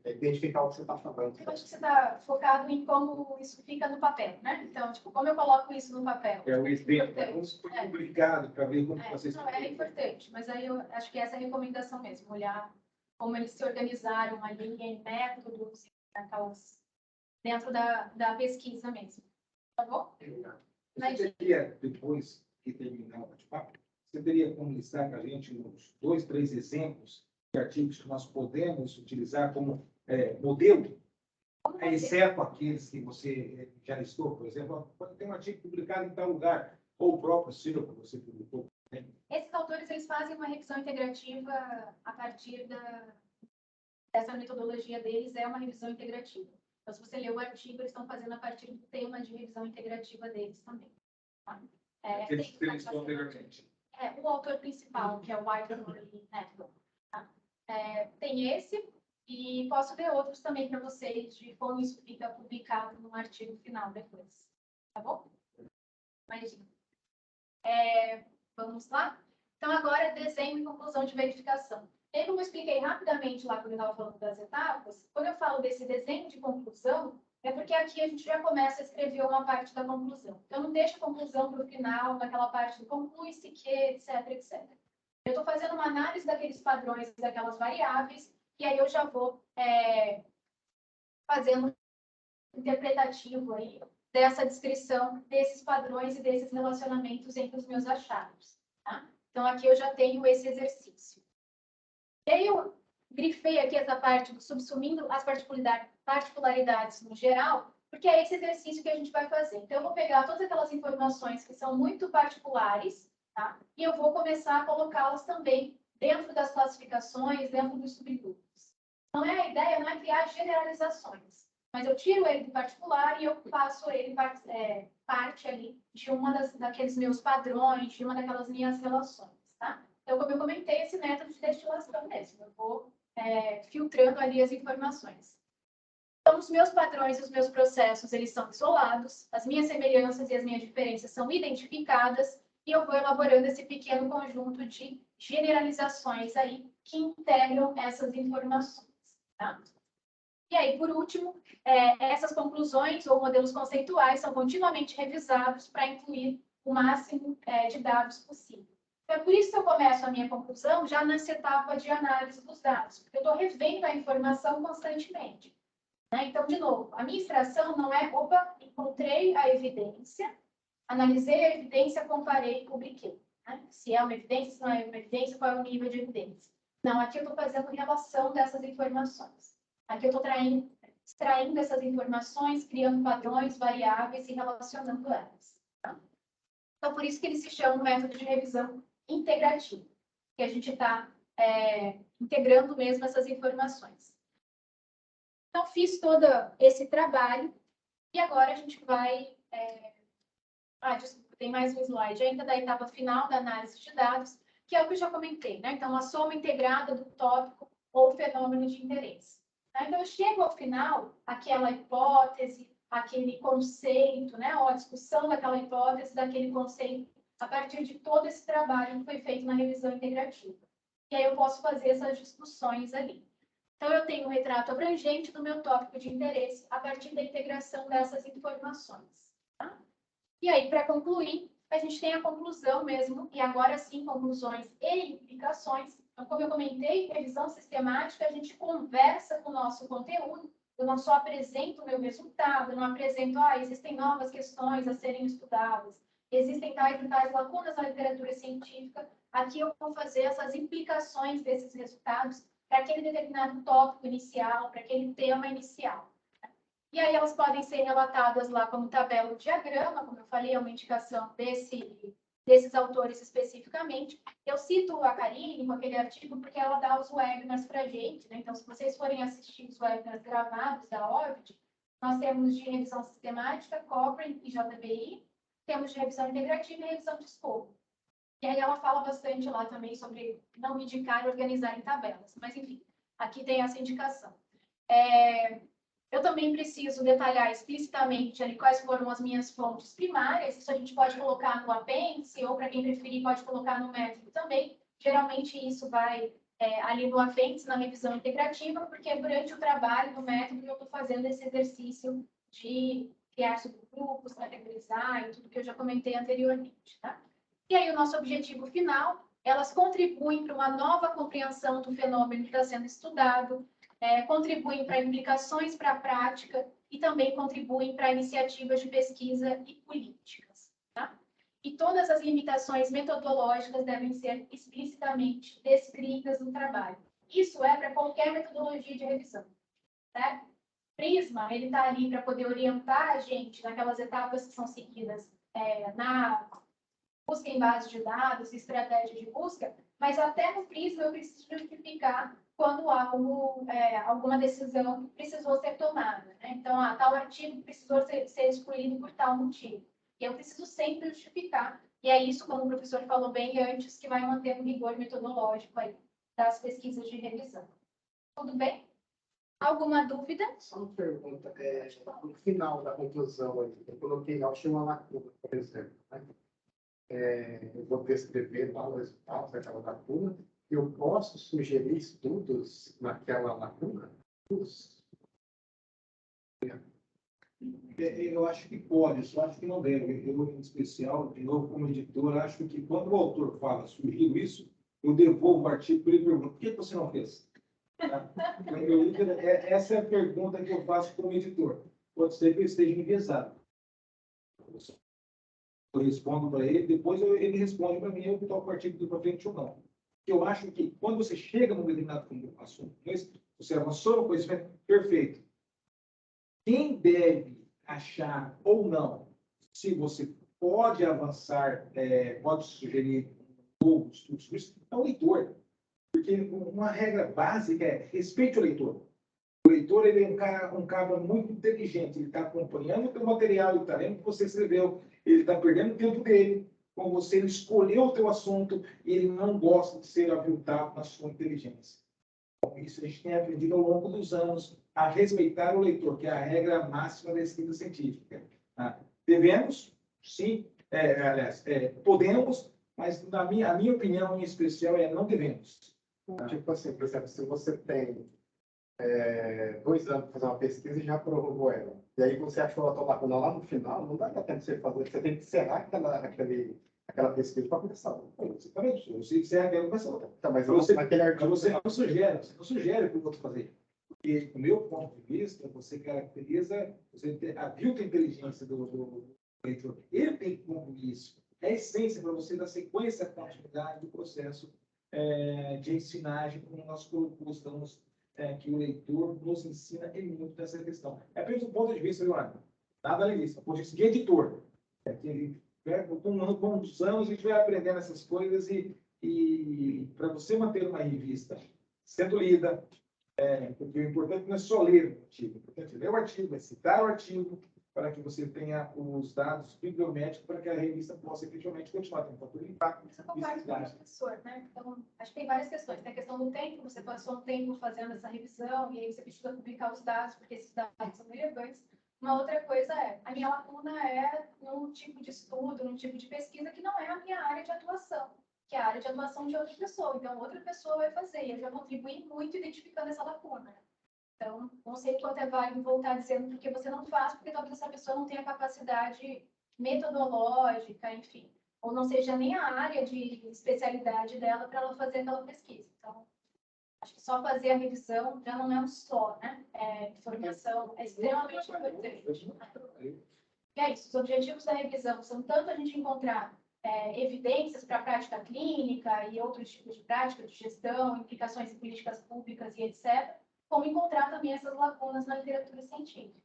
identificar o que você está falando. Eu acho que você está focado em como isso fica no papel, né? Então, tipo, como eu coloco isso no papel? O exemplo, como foi publicado, para ver como vocês... Não, é importante, mas aí eu acho que essa é a recomendação mesmo, olhar como eles se organizaram ali em métodos, dentro da pesquisa mesmo. Tá bom? Você teria, depois que terminar o bate-papo, você teria como listar para a gente uns 2, 3 exemplos de artigos que nós podemos utilizar como modelo, exceto aqueles que você já listou, por exemplo, quando tem um artigo publicado em tal lugar, ou o próprio seu que você publicou. Né? Esses autores eles fazem uma revisão integrativa a partir dessa metodologia deles, é uma revisão integrativa. Então, se você ler o artigo, eles estão fazendo a partir do tema de revisão integrativa deles também. Tá? Eles listou anteriormente. O autor principal, que é o White Network. Tá? Tem esse, e posso ver outros também para vocês, de como isso fica publicado no artigo final depois. Tá bom? Imagina. Vamos lá? Então, agora, desenho e conclusão de verificação. E como eu expliquei rapidamente lá quando eu estava falando das etapas, quando eu falo desse desenho de conclusão, é porque aqui a gente já começa a escrever uma parte da conclusão. Então, não deixa a conclusão para o final, naquela parte do conclui-se que, etc, etc. Eu estou fazendo uma análise daqueles padrões, daquelas variáveis, e aí eu já vou fazendo um interpretativo aí dessa descrição desses padrões e desses relacionamentos entre os meus achados. Tá? Então, aqui eu já tenho esse exercício. E aí eu grifei aqui essa parte do subsumindo as particularidades no geral, porque é esse exercício que a gente vai fazer. Então, eu vou pegar todas aquelas informações que são muito particulares, tá? E eu vou começar a colocá-las também dentro das classificações, dentro dos subgrupos. Então, a ideia não é criar generalizações, mas eu tiro ele do particular e eu faço ele parte ali de daqueles meus padrões, de uma daquelas minhas relações, tá? Então, como eu comentei, esse método de destilação mesmo, eu vou filtrando ali as informações. Então, os meus padrões e os meus processos, eles são isolados, as minhas semelhanças e as minhas diferenças são identificadas, e eu vou elaborando esse pequeno conjunto de generalizações aí que integram essas informações, tá? E aí, por último, essas conclusões ou modelos conceituais são continuamente revisados para incluir o máximo de dados possível. Então, é por isso que eu começo a minha conclusão já nessa etapa de análise dos dados, porque eu estou revendo a informação constantemente. Né? Então, de novo, a minha extração não é, opa, encontrei a evidência, analisei a evidência, comparei e publiquei. Né? Se é uma evidência, se não é uma evidência, qual é o nível de evidência. Não, aqui eu estou fazendo relação dessas informações. Aqui eu estou extraindo essas informações, criando padrões, variáveis e relacionando elas. Tá? Então, por isso que ele se chama método de revisão integrativa, que a gente está integrando mesmo essas informações. Então, fiz todo esse trabalho e agora a gente vai... desculpa, tem mais um slide ainda da etapa final da análise de dados, que é o que eu já comentei, né? Então, a soma integrada do tópico ou fenômeno de interesse. Tá? Então, eu chego ao final, aquela hipótese, aquele conceito, né? Ou a discussão daquela hipótese, daquele conceito, a partir de todo esse trabalho que foi feito na revisão integrativa. E aí eu posso fazer essas discussões ali. Então, eu tenho um retrato abrangente do meu tópico de interesse a partir da integração dessas informações. Tá? E aí, para concluir, a gente tem a conclusão mesmo, e agora sim, conclusões e implicações. Então, como eu comentei, revisão sistemática, a gente conversa com o nosso conteúdo, eu não só apresento o meu resultado, eu não apresento, existem novas questões a serem estudadas, existem tais e tais lacunas na literatura científica, aqui eu vou fazer essas implicações desses resultados para aquele determinado tópico inicial, para aquele tema inicial. E aí elas podem ser relatadas lá como tabela ou diagrama, como eu falei, é uma indicação desses autores especificamente. Eu cito a Karine com aquele artigo porque ela dá os webinars para a gente, né? Então, se vocês forem assistir os webinars gravados da ORBIT, nós temos de revisão sistemática, Cochrane e JBI, temos de revisão integrativa e revisão de escopo. E aí ela fala bastante lá também sobre não indicar e organizar em tabelas. Mas, enfim, aqui tem essa indicação. Eu também preciso detalhar explicitamente ali quais foram as minhas fontes primárias. Isso a gente pode colocar no apêndice, ou para quem preferir, pode colocar no método também. Geralmente, isso vai ali no apêndice, na revisão integrativa, porque durante o trabalho do método eu estou fazendo esse exercício de criar subgrupos, categorizar e tudo que eu já comentei anteriormente, tá? E aí, o nosso objetivo final, elas contribuem para uma nova compreensão do fenômeno que está sendo estudado, contribuem para implicações para a prática e também contribuem para iniciativas de pesquisa e políticas. Tá? E todas as limitações metodológicas devem ser explicitamente descritas no trabalho. Isso é para qualquer metodologia de revisão. Certo? Prisma, ele está ali para poder orientar a gente naquelas etapas que são seguidas na busca em base de dados, estratégia de busca, mas até no Prisma eu preciso justificar quando há alguma decisão que precisou ser tomada. Né? Então, tal artigo precisou ser excluído por tal motivo. E eu preciso sempre justificar. E é isso, como o professor falou bem antes, que vai manter o rigor metodológico aí das pesquisas de revisão. Tudo bem? Alguma dúvida? Só uma pergunta. No final da conclusão, eu coloquei, eu achei uma lacuna, por exemplo. Né? Eu vou descrever lá os resultados daquela lacuna. Eu posso sugerir estudos naquela lacuna? Eu acho que pode, só acho que não deve. Eu, em especial, de novo, como editor, acho que quando o autor fala, sugiro isso, eu devolvo o artigo para ele e pergunto, por que você não fez? Tá? Essa é a pergunta que eu faço como editor. Pode ser que eu esteja enviesado. Eu respondo para ele, depois ele responde para mim, eu toco o artigo do para frente ou não. Eu acho que quando você chega num determinado assunto, você avançou no conhecimento, perfeito. Quem deve achar ou não, se você pode avançar, pode sugerir novos estudos, é o leitor. Porque uma regra básica é respeite o leitor. O leitor ele é um cara muito inteligente, ele está acompanhando o teu material, ele está lendo o que você escreveu, ele está perdendo o tempo dele com você, ele escolheu o teu assunto e ele não gosta de ser aviltado na sua inteligência. Então, isso a gente tem aprendido ao longo dos anos, a respeitar o leitor, que é a regra máxima da escrita científica. Tá? Devemos, sim, aliás, podemos, mas a minha opinião em especial é não devemos. Tipo assim, por exemplo, se você tem 2 anos para fazer uma pesquisa e já prorrogou ela, e aí você achou a tua lacuna lá no final, não dá tempo de você fazer, você tem que encerrar aquela pesquisa para começar. Exatamente. Você encerra aquela começou. Tá, mas naquele Mas artigo... você não sugere o que eu vou fazer. Porque, do meu ponto de vista, você caracteriza, você viu a inteligência do leitor. Ele tem que concluir isso. É a essência para você dar sequência à continuidade do processo de ensinagem, como nós gostamos que o leitor nos ensina em muito nessa questão. É apenas um ponto de vista, Leonardo. Nada além disso. Ponto de vista de editor. Com os anos, a gente vai aprendendo essas coisas e para você manter uma revista sendo lida, porque o importante não é só ler o artigo, o importante é ler o artigo, é citar o artigo, para que você tenha os dados bibliométricos para que a revista possa efetivamente continuar tendo um fator de impacto. Isso concordo com o professor, né? Então, acho que tem várias questões. Tem a questão do tempo, você passou um tempo fazendo essa revisão e aí você precisa publicar os dados, porque esses dados são relevantes. Uma outra coisa a minha lacuna é num tipo de estudo, num tipo de pesquisa que não é a minha área de atuação, que é a área de atuação de outra pessoa. Então, outra pessoa vai fazer, e eu já contribuí muito identificando essa lacuna. Então, não sei quanto é válido voltar dizendo porque você não faz, porque talvez essa pessoa não tenha capacidade metodológica, enfim, ou não seja nem a área de especialidade dela para ela fazer aquela pesquisa. Então, acho que só fazer a revisão já não é um só, né? Informação é extremamente importante. E é isso, os objetivos da revisão são tanto a gente encontrar evidências para a prática clínica e outros tipos de prática de gestão, implicações em políticas públicas e etc., como encontrar também essas lacunas na literatura científica.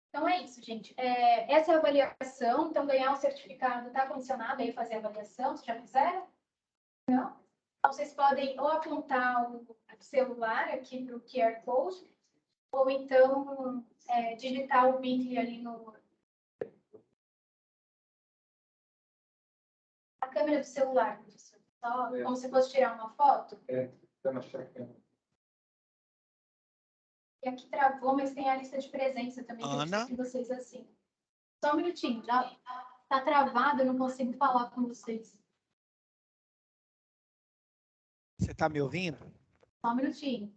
Então, é isso, gente. Essa é a avaliação. Então, ganhar o certificado está condicionado aí a fazer a avaliação. Vocês já fizeram? Não? Então, vocês podem ou apontar o celular aqui para o QR Code, ou então digitar o Bitly ali no... A câmera do celular, professor. Só como se fosse tirar uma foto. Está na chácara. E aqui travou, mas tem a lista de presença também, que eu Ana? disse vocês assim. Só um minutinho, já está travado, eu não consigo falar com vocês. Você está me ouvindo? Só um minutinho.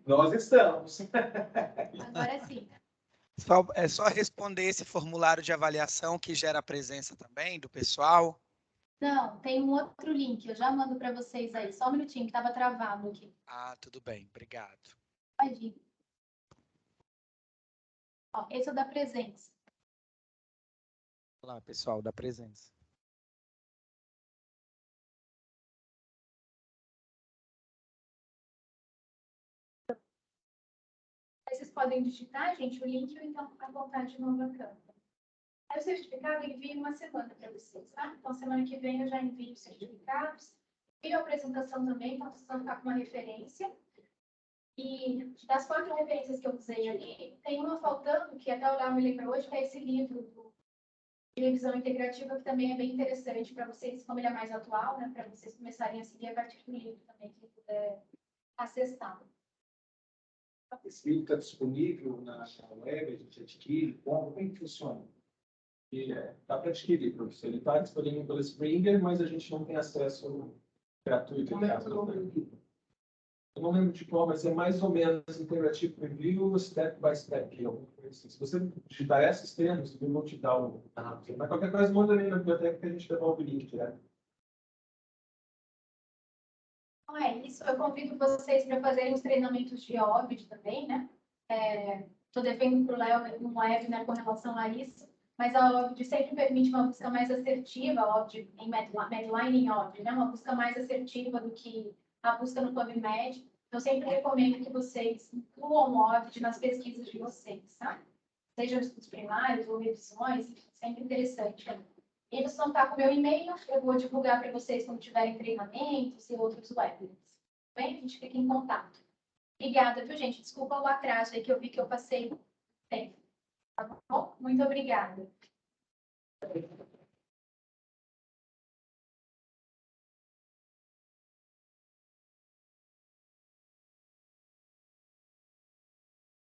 Nós estamos. Agora sim. É só responder esse formulário de avaliação que gera a presença também do pessoal. Não, tem um outro link, eu já mando para vocês aí. Só um minutinho, que estava travado aqui. Ah, tudo bem, obrigado. Pode ir. Ó, esse é o da presença. Olá, pessoal da presença. Aí vocês podem digitar, gente, o link ou então apontar de novo a câmera. Aí o certificado eu envio uma semana para vocês, tá? Então, semana que vem eu já envio os certificados. Envio a apresentação também, então vocês vão ficar com uma referência. E das 4 referências que eu usei ali, tem uma faltando, que até o Léo me lembrou hoje, que é esse livro de revisão integrativa, que também é bem interessante para vocês, como ele é mais atual, né? Para vocês começarem a seguir a partir do livro também, quem puder acessar. Esse livro está disponível na web, a gente adquire, como é que funciona? Dá para adquirir, professor. Ele está disponível pelo Springer, mas a gente não tem acesso gratuito. Eu não lembro de qual, mas é mais ou menos integrativo review, step by step. Assim. Se você digitar esses termos, eu vou te dar o... Mas qualquer coisa, manda ali na biblioteca que a gente devolve o link direto. Então é isso. Eu convido vocês para fazerem os treinamentos de OBIT também, né? Estou devendo para o Léo um webinar com relação a isso, mas a OBIT sempre permite uma busca mais assertiva, a OBIT em Medline em OBIT, né? Uma busca mais assertiva do que a busca no PubMed. Eu sempre recomendo que vocês incluam o OBIT nas pesquisas de vocês, tá? Sejam estudos primários ou revisões, sempre interessante. Eles vão estar com o meu e-mail, eu vou divulgar para vocês quando tiverem treinamentos e outros webinars. Bem, a gente fica em contato. Obrigada, viu, gente? Desculpa o atraso aí que eu vi que eu passei tempo. Tá bom? Muito obrigada.